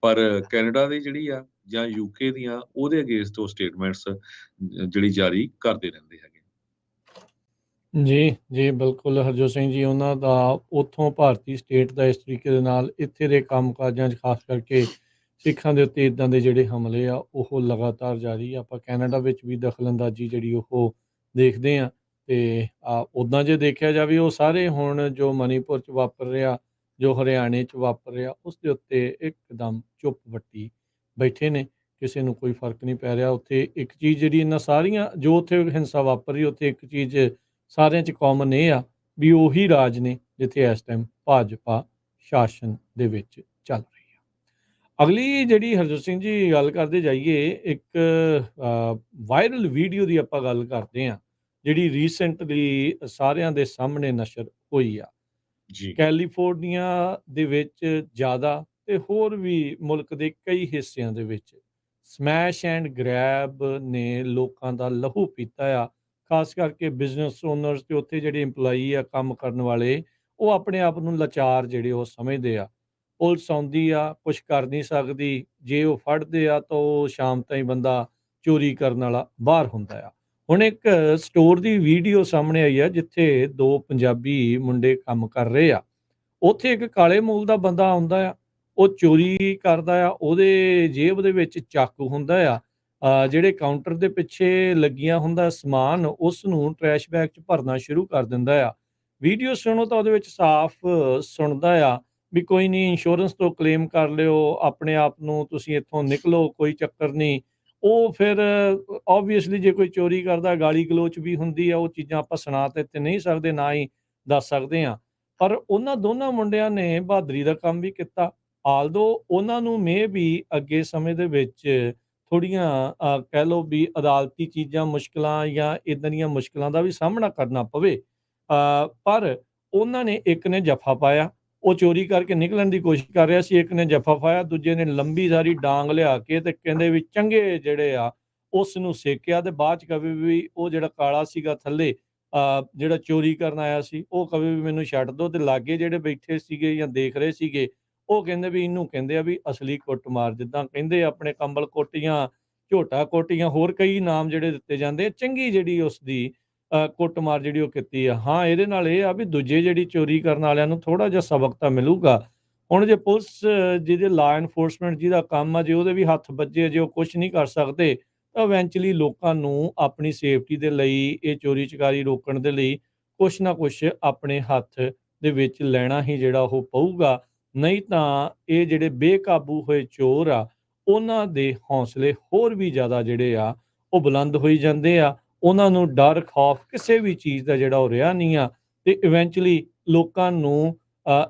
ਪਰ ਕੈਨੇਡਾ ਦੀ ਜਿਹੜੀ ਆ ਜਾਂ UK ਦੀਆਂ ਉਹਦੇ ਅਗੇਂਸਟ ਉਹ ਸਟੇਟਮੈਂਟਸ ਜਿਹੜੀ ਜਾਰੀ ਕਰਦੇ ਰਹਿੰਦੇ ਹੈਗੇ। ਜੀ, ਬਿਲਕੁਲ ਹਰਜੋਤ ਸਿੰਘ ਜੀ ਉਹਨਾਂ ਦਾ ਉੱਥੋਂ ਭਾਰਤੀ ਸਟੇਟ ਦਾ ਇਸ ਤਰੀਕੇ ਦੇ ਨਾਲ ਇੱਥੇ ਦੇ ਕੰਮ-ਕਾਜਾਂ 'ਚ ਖ਼ਾਸ ਕਰਕੇ ਸਿੱਖਾਂ ਦੇ ਉੱਤੇ ਇੱਦਾਂ ਦੇ ਜਿਹੜੇ ਹਮਲੇ ਆ, ਉਹ ਲਗਾਤਾਰ ਜਾਰੀ ਆ। ਆਪਾਂ ਕੈਨੇਡਾ ਵਿੱਚ ਵੀ ਦਖਲ-ਅੰਦਾਜ਼ੀ ਜਿਹੜੀ ਉਹ ਦੇਖਦੇ ਹਾਂ ਤੇ ਉੱਦਾਂ ਜੇ ਦੇਖਿਆ ਜਾਵੇ ਉਹ ਸਾਰੇ ਹੁਣ ਜੋ ਮਣੀਪੁਰ 'ਚ ਵਾਪਰ ਰਿਹਾ, ਜੋ ਹਰਿਆਣੇ 'ਚ ਵਾਪਰ ਰਿਹਾ, ਉਸ ਦੇ ਉੱਤੇ ਇੱਕਦਮ ਚੁੱਪ ਵੱਟੀ ਬੈਠੇ ਨੇ। ਕਿਸੇ ਨੂੰ ਕੋਈ ਫ਼ਰਕ ਨਹੀਂ ਪੈ ਰਿਹਾ। ਉੱਥੇ ਇੱਕ ਚੀਜ਼ ਜਿਹੜੀ ਇਹਨਾਂ ਸਾਰੀਆਂ ਜੋ ਉੱਥੇ ਹਿੰਸਾ ਵਾਪਰ ਰਹੀ, ਉੱਥੇ ਇੱਕ ਚੀਜ਼ ਸਾਰਿਆਂ 'ਚ ਕਾਮਨ ਇਹ ਆ ਵੀ ਉਹੀ ਰਾਜ ਨੇ ਜਿੱਥੇ ਇਸ ਟਾਈਮ ਭਾਜਪਾ ਸ਼ਾਸਨ ਦੇ ਵਿੱਚ ਚੱਲ ਰਹੀ ਆ। ਅਗਲੀ ਜਿਹੜੀ ਹਰਜੋਤ ਸਿੰਘ ਜੀ ਗੱਲ ਕਰਦੇ ਜਾਈਏ, ਇੱਕ ਵਾਇਰਲ ਵੀਡੀਓ ਦੀ ਆਪਾਂ ਗੱਲ ਕਰਦੇ ਹਾਂ, ਜਿਹੜੀ ਰੀਸੈਂਟਲੀ ਸਾਰਿਆਂ ਦੇ ਸਾਹਮਣੇ ਨਸ਼ਰ ਹੋਈ ਆ। ਜੀ, ਕੈਲੀਫੋਰਨੀਆ ਦੇ ਵਿੱਚ ਜ਼ਿਆਦਾ ਤੇ ਹੋਰ ਵੀ ਮੁਲਕ ਦੇ ਕਈ ਹਿੱਸਿਆਂ ਦੇ ਵਿੱਚ ਸਮੈਸ਼ ਐਂਡ ਗ੍ਰੈਬ ਨੇ ਲੋਕਾਂ ਦਾ ਲਹੂ ਪੀਤਾ ਆ। ਖਾਸ ਕਰਕੇ ਬਿਜ਼ਨਸ ਓਨਰਸ ਤੇ ਉੱਥੇ ਜਿਹੜੇ EMPLOYEE ਆ ਕੰਮ ਕਰਨ ਵਾਲੇ, ਉਹ ਆਪਣੇ ਆਪ ਨੂੰ ਲਾਚਾਰ ਜਿਹੜੇ ਉਹ ਸਮਝਦੇ ਆ। ਪੁਲਿਸ ਆਉਂਦੀ ਆ, ਕੁਛ ਕਰ ਨਹੀਂ ਸਕਦੀ, ਜੇ ਉਹ ਫੜਦੇ ਆ ਤਾਂ ਉਹ ਸ਼ਾਮ ਤਾਈਂ ਬੰਦਾ ਚੋਰੀ ਕਰਨ ਵਾਲਾ ਬਾਹਰ ਹੁੰਦਾ ਆ। ਹੁਣ ਇੱਕ ਸਟੋਰ ਦੀ ਵੀਡੀਓ ਸਾਹਮਣੇ ਆਈ ਆ ਜਿੱਥੇ 2 ਪੰਜਾਬੀ ਮੁੰਡੇ ਕੰਮ ਕਰ ਰਹੇ ਆ। ਉੱਥੇ ਇੱਕ ਕਾਲੇ ਮੂਲ ਦਾ ਬੰਦਾ ਆਉਂਦਾ ਆ, ਉਹ ਚੋਰੀ ਕਰਦਾ ਆ, ਉਹਦੇ ਜੇਬ ਦੇ ਵਿੱਚ ਚਾਕੂ ਹੁੰਦਾ ਆ। ਜਿਹੜੇ ਕਾਊਂਟਰ ਦੇ ਪਿੱਛੇ ਲੱਗੀਆਂ ਹੁੰਦਾ ਸਮਾਨ, ਉਸ ਨੂੰ ਟਰੈਸ਼ ਬੈਗ 'ਚ ਭਰਨਾ ਸ਼ੁਰੂ ਕਰ ਦਿੰਦਾ ਆ। ਵੀਡੀਓ ਸੁਣੋ ਤਾਂ ਉਹਦੇ ਵਿੱਚ ਸਾਫ਼ ਸੁਣਦਾ ਆ ਵੀ ਕੋਈ ਨਹੀਂ, ਇੰਸ਼ੋਰੈਂਸ ਤੋਂ ਕਲੇਮ ਕਰ ਲਿਓ, ਆਪਣੇ ਆਪ ਨੂੰ ਤੁਸੀਂ ਇੱਥੋਂ ਨਿਕਲੋ, ਕੋਈ ਚੱਕਰ ਨਹੀਂ। ਉਹ ਫਿਰ ਆਬਵੀਅਸਲੀ ਜੇ ਕੋਈ ਚੋਰੀ ਕਰਦਾ ਗਾਲੀ ਗਲੋਚ ਵੀ ਹੁੰਦੀ ਆ, ਉਹ ਚੀਜ਼ਾਂ ਆਪਾਂ ਸੁਣਾ ਤਾਂ ਇੱਥੇ ਨਹੀਂ ਸਕਦੇ, ਨਾ ਹੀ ਦੱਸ ਸਕਦੇ ਹਾਂ। ਪਰ ਉਹਨਾਂ ਦੋਨਾਂ ਮੁੰਡਿਆਂ ਨੇ ਬਹਾਦਰੀ ਦਾ ਕੰਮ ਵੀ ਕੀਤਾ। ਆਲਦੋ ਉਹਨਾਂ ਨੂੰ ਬੀ ਅੱਗੇ ਸਮੇਂ ਦੇ ਵਿੱਚ ਥੋੜ੍ਹੀਆਂ ਕਹਿ ਲਓ ਵੀ ਅਦਾਲਤੀ ਚੀਜ਼ਾਂ, ਮੁਸ਼ਕਲਾਂ ਜਾਂ ਇੱਦਾਂ ਦੀਆਂ ਮੁਸ਼ਕਲਾਂ ਦਾ ਵੀ ਸਾਹਮਣਾ ਕਰਨਾ ਪਵੇ। ਪਰ ਉਹਨਾਂ ਨੇ ਇੱਕ ਨੇ ਜੱਫਾ ਪਾਇਆ, ਉਹ ਚੋਰੀ ਕਰਕੇ ਨਿਕਲਣ ਦੀ ਕੋਸ਼ਿਸ਼ ਕਰ ਰਿਹਾ ਸੀ, ਇੱਕ ਨੇ ਜੱਫਾ ਪਾਇਆ, ਦੂਜੇ ਨੇ ਲੰਬੀ ਸਾਰੀ ਡਾਂਗ ਲਿਆ ਕੇ ਤੇ ਕਹਿੰਦੇ ਵੀ ਚੰਗੇ ਜਿਹੜੇ ਆ ਉਸ ਨੂੰ ਸੇਕਿਆ ਤੇ ਬਾਅਦ 'ਚ ਕਵੇ ਵੀ ਉਹ ਜਿਹੜਾ ਕਾਲਾ ਸੀਗਾ ਥੱਲੇ ਜਿਹੜਾ ਚੋਰੀ ਕਰਨ ਆਇਆ ਸੀ, ਉਹ ਕਵੇ ਵੀ ਮੈਨੂੰ ਛੱਡ ਦਿਓ, ਤੇ ਲਾਗੇ ਜਿਹੜੇ ਬੈਠੇ ਸੀਗੇ ਜਾਂ ਦੇਖ ਰਹੇ ਸੀਗੇ, ਉਹ ਕਹਿੰਦੇ ਵੀ ਇਹਨੂੰ ਕਹਿੰਦੇ ਆ ਵੀ ਅਸਲੀ ਕੁੱਟਮਾਰ। ਜਿੱਦਾਂ ਕਹਿੰਦੇ ਆਪਣੇ ਕੰਬਲ ਕੁੱਟ ਜਾਂ ਝੋਟਾ ਕੁੱਟ ਜਾਂ ਹੋਰ ਕਈ ਨਾਮ ਜਿਹੜੇ ਦਿੱਤੇ ਜਾਂਦੇ ਆ, ਚੰਗੀ ਜਿਹੜੀ ਉਸਦੀ ਕੁੱਟਮਾਰ ਜਿਹੜੀ ਉਹ ਕੀਤੀ ਆ। ਹਾਂ, ਇਹਦੇ ਨਾਲ ਇਹ ਆ ਵੀ ਦੂਜੇ ਜਿਹੜੀ ਚੋਰੀ ਕਰਨ ਵਾਲਿਆਂ ਨੂੰ ਥੋੜ੍ਹਾ ਜਿਹਾ ਸਬਕ ਤਾਂ ਮਿਲੂਗਾ। ਹੁਣ ਜੇ ਪੁਲਿਸ ਜਿਹਦੇ ਲਾਅ ਐਨਫੋਰਸਮੈਂਟ ਜਿਹਦਾ ਕੰਮ ਆ, ਜੇ ਉਹਦੇ ਵੀ ਹੱਥ ਵੱਜੇ, ਜੇ ਉਹ ਕੁਛ ਨਹੀਂ ਕਰ ਸਕਦੇ, ਤਾਂ ਇਵੈਂਚੁਅਲੀ ਲੋਕਾਂ ਨੂੰ ਆਪਣੀ ਸੇਫਟੀ ਦੇ ਲਈ, ਇਹ ਚੋਰੀ ਚਕਾਰੀ ਰੋਕਣ ਦੇ ਲਈ ਕੁਛ ਨਾ ਕੁਛ ਆਪਣੇ ਹੱਥ ਦੇ ਵਿੱਚ ਲੈਣਾ ਹੀ ਜਿਹੜਾ ਉਹ ਪਊਗਾ। ਨਹੀਂ ਤਾਂ ਇਹ ਜਿਹੜੇ ਬੇਕਾਬੂ ਹੋਏ ਚੋਰ ਆ, ਉਹਨਾਂ ਦੇ ਹੌਸਲੇ ਹੋਰ ਵੀ ਜ਼ਿਆਦਾ ਜਿਹੜੇ ਆ ਉਹ ਬੁਲੰਦ ਹੋਈ ਜਾਂਦੇ ਆ। ਉਹਨਾਂ ਨੂੰ ਡਰ, ਖੌਫ ਕਿਸੇ ਵੀ ਚੀਜ਼ ਦਾ ਜਿਹੜਾ ਉਹ ਰਿਹਾ ਨਹੀਂ ਆ, ਤੇ ਇਵੈਂਚੁਅਲੀ ਲੋਕਾਂ ਨੂੰ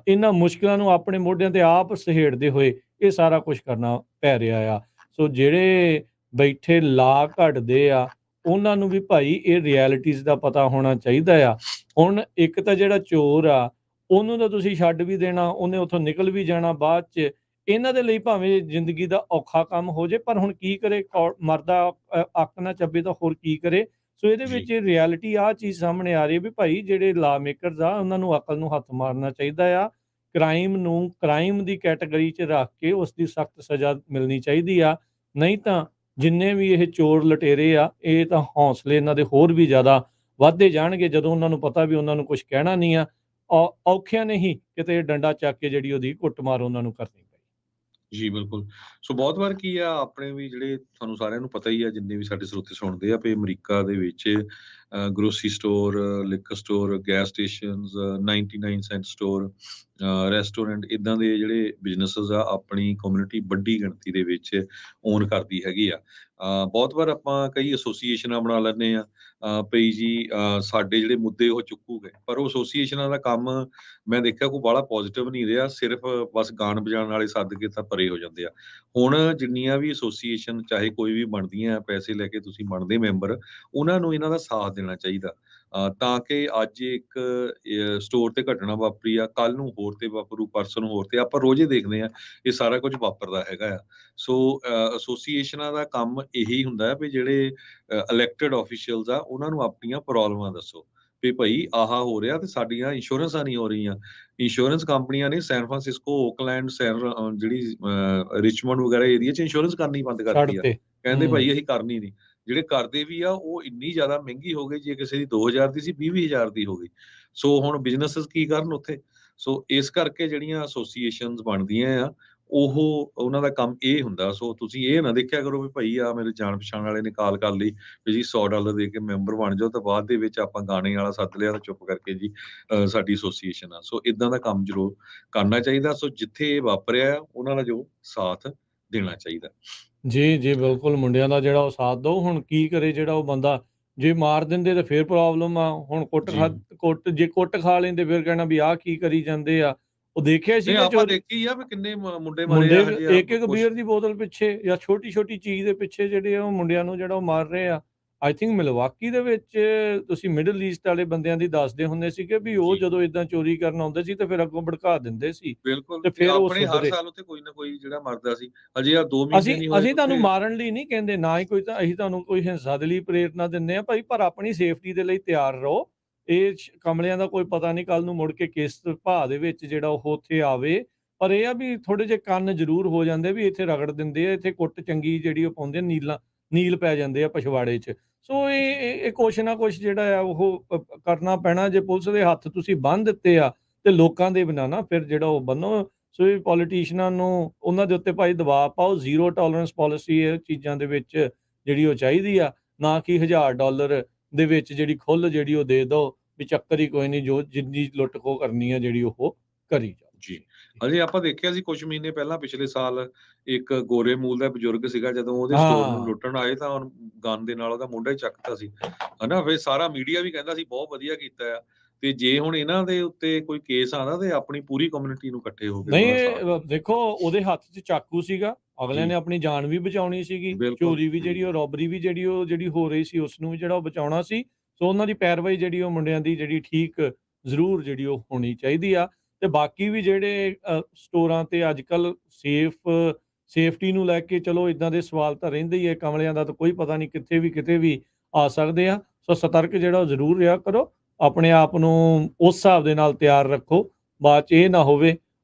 ਇਹਨਾਂ ਮੁਸ਼ਕਿਲਾਂ ਨੂੰ ਆਪਣੇ ਮੋਢਿਆਂ ਤੇ ਆਪ ਸਹੇੜਦੇ ਹੋਏ ਇਹ ਸਾਰਾ ਕੁਛ ਕਰਨਾ ਪੈ ਰਿਹਾ ਆ। ਸੋ ਜਿਹੜੇ ਬੈਠੇ ਲਾ ਘੜਦੇ ਆ, ਉਹਨਾਂ ਨੂੰ ਵੀ ਭਾਈ ਇਹ ਰਿਐਲਿਟੀਜ਼ ਦਾ ਪਤਾ ਹੋਣਾ ਚਾਹੀਦਾ ਆ। ਹੁਣ ਇੱਕ ਤਾਂ ਜਿਹੜਾ ਚੋਰ ਆ, ਉਹਨੂੰ ਤਾਂ ਤੁਸੀਂ ਛੱਡ ਵੀ ਦੇਣਾ, ਉਹਨੇ ਉੱਥੋਂ ਨਿਕਲ ਵੀ ਜਾਣਾ ਬਾਅਦ 'ਚ। ਇਹਨਾਂ ਦੇ ਲਈ ਭਾਵੇਂ ਜ਼ਿੰਦਗੀ ਦਾ ਔਖਾ ਕੰਮ ਹੋ ਜੇ, ਪਰ ਹੁਣ ਕੀ ਕਰੇ, ਮਰਦਾ ਅੱਕ ਨਾ ਚੱਬੇ ਤਾਂ ਹੋਰ ਕੀ ਕਰੇ। ਸੋ ਇਹਦੇ ਜੀ, ਵਿੱਚ ਰਿਐਲਿਟੀ ਆਹ ਚੀਜ਼ ਸਾਹਮਣੇ ਆ ਰਹੀ ਹੈ ਵੀ ਭਾਈ ਜਿਹੜੇ ਲਾ ਮੇਕਰਸ ਆ, ਉਹਨਾਂ ਨੂੰ ਅਕਲ ਨੂੰ ਹੱਥ ਮਾਰਨਾ ਚਾਹੀਦਾ ਆ। ਕ੍ਰਾਈਮ ਨੂੰ ਕ੍ਰਾਈਮ ਦੀ ਕੈਟਾਗਰੀ 'ਚ ਰੱਖ ਕੇ ਉਸ ਦੀ ਸਖਤ ਸਜ਼ਾ ਮਿਲਣੀ ਚਾਹੀਦੀ ਆ। ਨਹੀਂ ਤਾਂ ਜਿੰਨੇ ਵੀ ਇਹ ਚੋਰ ਲੁਟੇਰੇ ਆ, ਇਹ ਤਾਂ ਹੌਸਲੇ ਇਹਨਾਂ ਦੇ ਹੋਰ ਵੀ ਜ਼ਿਆਦਾ ਵੱਧਦੇ ਜਾਣਗੇ ਜਦੋਂ ਉਹਨਾਂ ਨੂੰ ਪਤਾ ਵੀ ਉਹਨਾਂ ਨੂੰ ਕੁਛ ਕਹਿਣਾ ਨਹੀਂ ਆ। ਔਖਿਆਂ ਨੇ ਹੀ ਕਿਤੇ ਡੰਡਾ ਚੱਕ ਕੇ ਜਿਹੜੀ ਉਹਦੀ ਕੁੱਟਮਾਰ ਉਹਨਾਂ ਨੂੰ ਕਰਨੀ ਪਈ। ਜੀ, ਬਿਲਕੁਲ। ਸੋ ਬਹੁਤ ਵਾਰ ਕੀ ਆ, ਆਪਣੇ ਵੀ ਜਿਹੜੇ ਤੁਹਾਨੂੰ ਸਾਰਿਆਂ ਨੂੰ ਪਤਾ ਹੀ ਆ, ਜਿੰਨੇ ਵੀ ਸਾਡੇ ਸਰੋਤੇ ਸੁਣਦੇ ਆ, ਵੀ ਅਮਰੀਕਾ ਦੇ ਵਿੱਚ grocery store, liquor store, gas stations, 99 cent store, restaurant, ਇੱਦਾਂ ਦੇ ਜਿਹੜੇ ਬਿਜ਼ਨੈਸਿਸ ਆ, ਆਪਣੀ ਕਮਿਊਨਿਟੀ ਵੱਡੀ ਗਿਣਤੀ ਦੇ ਵਿੱਚ ਓਨ ਕਰਦੀ ਹੈਗੀ ਆ। ਬਹੁਤ ਵਾਰ ਆਪਾਂ ਕਈ ਐਸੋਸੀਏਸ਼ਨਾਂ ਬਣਾ ਲੈਂਦੇ ਆ, ਭਈ ਜੀ ਸਾਡੇ ਜਿਹੜੇ ਮੁੱਦੇ ਉਹ ਚੁੱਕੂਗੇ, ਪਰ ਉਹ ਐਸੋਸੀਏਸ਼ਨਾਂ ਦਾ ਕੰਮ ਮੈਂ ਦੇਖਿਆ ਕੋਈ ਬਾਹਲਾ ਪੋਜ਼ਿਟਿਵ ਨਹੀਂ ਰਿਹਾ, ਸਿਰਫ ਬਸ ਗਾਣ ਵਜਾਉਣ ਵਾਲੇ ਸੱਦ ਕੇ ਤਾਂ ਪਰੇ ਹੋ ਜਾਂਦੇ ਆ। ਹੁਣ ਜਿੰਨੀਆਂ ਵੀ ਐਸੋਸੀਏਸ਼ਨ ਚਾਹੇ ਕੋਈ ਵੀ ਬਣਦੀਆਂ, ਪੈਸੇ ਲੈ ਕੇ ਤੁਸੀਂ ਬਣਦੇ ਮੈਂਬਰ, ਉਹਨਾਂ ਨੂੰ ਇਹਨਾਂ ਦਾ ਸਾਥ ਦੇਣਾ ਚਾਹੀਦਾ। ਤਾਂ ਕਿ ਅੱਜ ਇੱਕ ਸਟੋਰ ਤੇ ਘਟਨਾ ਵਾਪਰੀ ਆ, ਕੱਲ੍ਹ ਨੂੰ ਹੋਰ ਤੇ ਵਾਪਰੂ, ਪਰਸੋਂ ਨੂੰ ਹੋਰ ਤੇ, ਆਪਾਂ ਰੋਜ਼ ਹੀ ਦੇਖਦੇ ਹਾਂ ਇਹ ਸਾਰਾ ਕੁਝ ਵਾਪਰਦਾ ਹੈਗਾ ਆ। ਸੋ ਐਸੋਸੀਏਸ਼ਨਾਂ ਦਾ ਕੰਮ ਇਹੀ ਹੁੰਦਾ ਹੈ ਵੀ ਜਿਹੜੇ ਇਲੈਕਟਿਡ ਆਫੀਸ਼ੀਅਲਸ ਆ, ਉਹਨਾਂ ਨੂੰ ਆਪਣੀਆਂ ਪ੍ਰੋਬਲਮਾਂ ਦੱਸੋ ਵੀ ਭਾਈ ਆਹ ਹੋ ਰਿਹਾ ਤੇ ਸਾਡੀਆਂ ਇੰਸ਼ੋਰੈਂਸਾਂ ਨਹੀਂ ਹੋ ਰਹੀਆਂ। ਇੰਸ਼ੋਰੈਂਸ ਕੰਪਨੀਆਂ ਨੇ ਸੈਨ ਫਰਾਂਸਿਸਕੋ, ਓਕਲੈਂਡ, ਜਿਹੜੀ ਰਿਚਮੰਡ ਵਗੈਰਾ ਏਰੀਆ 'ਚ ਇੰਸ਼ੋਰੈਂਸ ਕਰਨੀ ਬੰਦ ਛੱਡ ਕਰਤੀ ਆ। ਤੇ ਕਹਿੰਦੇ ਭਾਈ ਹੂੰ। ਅਸੀਂ ਕਰਨੀ ਨਹੀਂ। ਜਿਹੜੇ ਕਰਦੇ ਵੀ ਆ ਉਹ ਇੰਨੀ ਜ਼ਿਆਦਾ ਮਹਿੰਗੀ ਹੋ ਗਈ, ਜੇ ਕਿਸੇ ਦੀ 2000 ਦੀ ਸੀ 20,000 ਦੀ ਹੋ ਗਈ। ਸੋ ਹੁਣ ਬਿਜ਼ਨੈਸ ਕੀ ਕਰਨ ਉੱਥੇ। ਸੋ ਇਸ ਕਰਕੇ ਜਿਹੜੀਆਂ ਐਸੋਸੀਏਸ਼ਨਸ ਬਣਦੀਆਂ ਆ ਉਹ ਉਹਨਾਂ ਦਾ ਕੰਮ ਇਹ ਹੁੰਦਾ। ਸੋ ਤੁਸੀਂ ਇਹ ਨਾ ਦੇਖਿਆ ਕਰੋ ਵੀ ਭਾਈ ਆ ਮੇਰੇ ਜਾਣ ਪਛਾਣ ਵਾਲੇ ਨੇ ਕਾਲ ਕਰ ਲਈ ਵੀ ਜੀ $100 ਦੇ ਕੇ ਮੈਂਬਰ ਬਣ ਜਾਓ, ਤਾਂ ਬਾਅਦ ਦੇ ਵਿੱਚ ਆਪਾਂ ਗਾਣੇ ਵਾਲਾ ਸੱਦ ਲਿਆ ਤਾਂ ਚੁੱਪ ਕਰਕੇ ਜੀ ਸਾਡੀ ਐਸੋਸੀਏਸ਼ਨ ਆ। ਸੋ ਇਦਾਂ ਦਾ ਕੰਮ ਜ਼ਰੂਰ ਕਰਨਾ ਚਾਹੀਦਾ। ਸੋ ਜਿੱਥੇ ਇਹ ਵਾਪਰਿਆ ਉਹਨਾਂ ਦਾ ਜੋ ਸਾਥ ਦੇਣਾ ਚਾਹੀਦਾ। ਜੀ, ਜੀ, ਬਿਲਕੁਲ ਮੁੰਡਿਆਂ ਦਾ ਜਿਹੜਾ ਉਹ ਸਾਥ ਦਿਓ। ਹੁਣ ਕੀ ਕਰੇ ਜਿਹੜਾ ਉਹ ਬੰਦਾ, ਜੇ ਮਾਰ ਦਿੰਦੇ ਤਾਂ ਫਿਰ ਪ੍ਰੋਬਲਮ ਆ। ਹੁਣ ਜੀ ਕੁੱਟ ਖਾ ਲੈਂਦੇ ਫਿਰ ਕਹਿਣਾ ਵੀ ਆਹ ਕੀ ਕਰੀ ਜਾਂਦੇ ਆ। ਉਹ ਦੇਖਿਆ ਨਹੀਂ, ਸੀਗਾ ਆਪਾਂ ਚੋਰੀ ਦੇਖੀ ਆ ਵੀ ਕਿੰਨੇ ਮੁੰਡੇ ਮਰੇ ਮੁੰਡੇ ਆ ਹਜੇ ਇੱਕ-ਇੱਕ ਕੁਛ। ਬੀਅਰ ਦੀ ਬੋਤਲ ਪਿੱਛੇ ਜਾਂ ਛੋਟੀ-ਛੋਟੀ ਚੀਜ਼ ਦੇ ਪਿੱਛੇ ਜਿਹੜੇ ਉਹ ਮੁੰਡਿਆਂ ਨੂੰ ਜਿਹੜਾ ਉਹ ਮਾਰ ਰਹੇ ਆ। ਆਈ ਥਿੰਕ ਮਿਲਵਾਕੀ ਦੇ ਵਿੱਚ ਤੁਸੀਂ ਮਿਡਲ ਈਸਟ ਵਾਲੇ ਬੰਦਿਆਂ ਦੀ ਦੱਸਦੇ ਹੁੰਦੇ ਸੀਗੇ ਵੀ ਉਹ ਜੀ ਜਦੋਂ ਏਦਾਂ ਚੋਰੀ ਕਰਨ ਆਉਂਦੇ ਸੀ ਤੇ ਫਿਰ ਅੱਗੋਂ ਭੜਕਾ ਦਿੰਦੇ ਸੀ ਬਿਲਕੁਲ, ਤੇ ਤੇ ਫਿਰ ਉਹ ਆਪਣੇ ਹਰ ਸੁਧਰੇ। ਸਾਲ ਉੱਥੇ ਕੋਈ ਨਾ ਕੋਈ ਜਿਹੜਾ ਮਰਦਾ ਸੀ। ਹਜੇ ਆ 2 ਮਹੀਨੇ ਅਸੀਂ ਨਹੀਂ ਹੋਏ ਅਸੀਂ ਤੁਹਾਨੂੰ ਉੱਥੇ। ਮਾਰਨ ਲਈ ਨਹੀਂ ਕਹਿੰਦੇ, ਨਾ ਹੀ ਕੋਈ ਤਾਂ ਅਸੀਂ ਤੁਹਾਨੂੰ ਕੋਈ ਹਿੰਸਾ ਦੇ ਲਈ ਪ੍ਰੇਰਨਾ ਦਿੰਦੇ ਆ ਭਾਈ, ਪਰ ਆਪਣੀ ਸੇਫਟੀ ਦੇ ਲਈ ਤਿਆਰ ਰਹੋ। ਇਹ ਕਮਲਿਆਂ ਦਾ ਕੋਈ ਪਤਾ ਨਹੀਂ ਕੱਲ ਨੂੰ ਮੁੜ ਕੇ ਕਿਸ ਭਾਅ ਦੇ ਵਿੱਚ ਜਿਹੜਾ ਉਹ ਉੱਥੇ ਆਵੇ। ਪਰ ਇਹ ਆ ਵੀ ਥੋੜੇ ਜਿਹੇ ਕੰਨ ਜ਼ਰੂਰ ਹੋ ਜਾਂਦੇ ਵੀ ਇੱਥੇ ਰਗੜ ਦਿੰਦੇ ਆ, ਇੱਥੇ ਕੁੱਟ ਚੰਗੀ ਜਿਹੜੀ ਉਹ ਪਾਉਂਦੇ ਆ, ਨੀਲ ਪੈ ਜਾਂਦੇ ਆ ਪਛਵਾੜੇ 'ਚ। ਸੋ ਇਹ ਕੁਛ ਨਾ ਕੁਛ ਜਿਹੜਾ ਆ ਉਹ ਕਰਨਾ ਪੈਣਾ। ਜੇ ਪੁਲਿਸ ਦੇ ਹੱਥ ਤੁਸੀਂ ਬੰਨ੍ਹ ਦਿੱਤੇ ਆ ਤੇ ਲੋਕਾਂ ਦੇ ਬਿਨਾਂ ਨਾ ਫਿਰ ਜਿਹੜਾ ਉਹ ਬੰਨੋ। ਸੋ ਇਹ ਪੋਲੀਟੀਸ਼ੀਅਨਾਂ ਨੂੰ ਉਹਨਾਂ ਦੇ ਉੱਤੇ ਭਾਈ ਦਬਾਅ ਪਾਓ। ਜ਼ੀਰੋ ਟੋਲਰੈਂਸ ਪਾਲਿਸੀ ਇਹ ਚੀਜ਼ਾਂ ਦੇ ਵਿੱਚ ਜਿਹੜੀ ਉਹ ਚਾਹੀਦੀ ਆ, ਨਾ ਕਿ $1000 ਦੇ ਵਿੱਚ ਜਿਹੜੀ ਖੁੱਲ੍ਹ ਜਿਹੜੀ ਉਹ ਦੇ ਦਿਓ ਵੀ ਚੱਕਰ ਹੀ ਕੋਈ ਨਹੀਂ, ਜੋ ਜਿੰਨੀ ਲੁੱਟ ਖੋਹ ਕਰਨੀ ਆ ਜਿਹੜੀ ਉਹ ਕਰੀ ਜਾਓ। ਜੀ ਹਜੇ ਆਪਾਂ ਦੇਖਿਆ ਸੀ ਕੁਝ ਮਹੀਨੇ ਪਹਿਲਾਂ, ਪਿਛਲੇ ਸਾਲ ਇੱਕ ਗੋਰੇ ਮੂਲ ਦਾ ਬਜ਼ੁਰਗ ਸੀਗਾ, ਜਦੋਂ ਉਹਦੇ ਸਟੋਰ ਨੂੰ ਹਾਂ, ਲੁੱਟਣ ਆਏ ਤਾਂ ਗਨ ਦੇ ਨਾਲ ਉਹਦਾ ਮੋਢਾ ਹੀ ਚੱਕਤਾ ਸੀ। ਹਨਾ, ਫਿਰ ਸਾਰਾ ਮੀਡੀਆ ਵੀ ਕਹਿੰਦਾ ਸੀ ਬਹੁਤ ਵਧੀਆ ਕੀਤਾ ਆ। ਤੇ ਜੇ ਹੁਣ ਇਹਨਾਂ ਦੇ ਉੱਤੇ ਕੋਈ ਕੇਸ ਆਉਂਦਾ ਤੇ ਆਪਣੀ ਪੂਰੀ ਕਮਿਊਨਿਟੀ ਨੂੰ ਇਕੱਠੇ ਹੋ ਕੇ ਨਹੀਂ ਉਹਨਾਂ ਦਾ ਸਾਥ ਦੇਣਾ। ਦੇਖੋ ਉਹਦੇ ਹੱਥ 'ਚ ਚਾਕੂ ਸੀਗਾ, ਅਗਲਿਆਂ ਜੀ ਨੇ ਆਪਣੀ ਜਾਨ ਵੀ ਬਚਾਉਣੀ ਸੀਗੀ, ਬਿਲਕੁਲ ਚੋਰੀ ਵੀ ਜਿਹੜੀ ਉਹ ਰੋਬਰੀ ਵੀ ਜਿਹੜੀ ਹੋ ਰਹੀ ਸੀ ਉਸ ਨੂੰ ਵੀ ਜਿਹੜਾ ਉਹ ਬਚਾਉਣਾ ਸੀ। ਸੋ ਉਹਨਾਂ ਦੀ ਪੈਰਵਾਈ ਜਿਹੜੀ ਉਹ ਮੁੰਡਿਆਂ ਦੀ ਜਿਹੜੀ ਠੀਕ ਜ਼ਰੂਰ ਜਿਹੜੀ ਉਹ ਹੋਣੀ ਚਾਹੀਦੀ ਆ। ਤੇ ਬਾਕੀ ਵੀ ਜਿਹੜੇ ਸਟੋਰਾਂ ਤੇ ਅੱਜ-ਕੱਲ੍ਹ ਸੇਫਟੀ ਨੂੰ ਲੈ ਕੇ ਚਲੋ ਇੱਦਾਂ ਦੇ ਸਵਾਲ ਤਾਂ ਰਹਿੰਦੇ ਹੀ ਆ। ਕਮਲਿਆਂ ਦਾ ਤਾਂ ਕੋਈ ਪਤਾ ਨਹੀਂ ਕਿਤੇ ਵੀ ਆ ਸਕਦੇ ਆ। ਸੋ ਸਤਰਕ ਜਿਹੜਾ ਉਹ ਜ਼ਰੂਰ ਰਿਹਾ ਕਰੋ। ਆਪਣੇ ਆਪ ਨੂੰ ਉਸ ਹਿਸਾਬ ਦੇ ਨਾਲ ਤਿਆਰ ਰੱਖੋ। ਬਾਅਦ 'ਚ ਇਹ ਨਾ ਹੋਵੇ,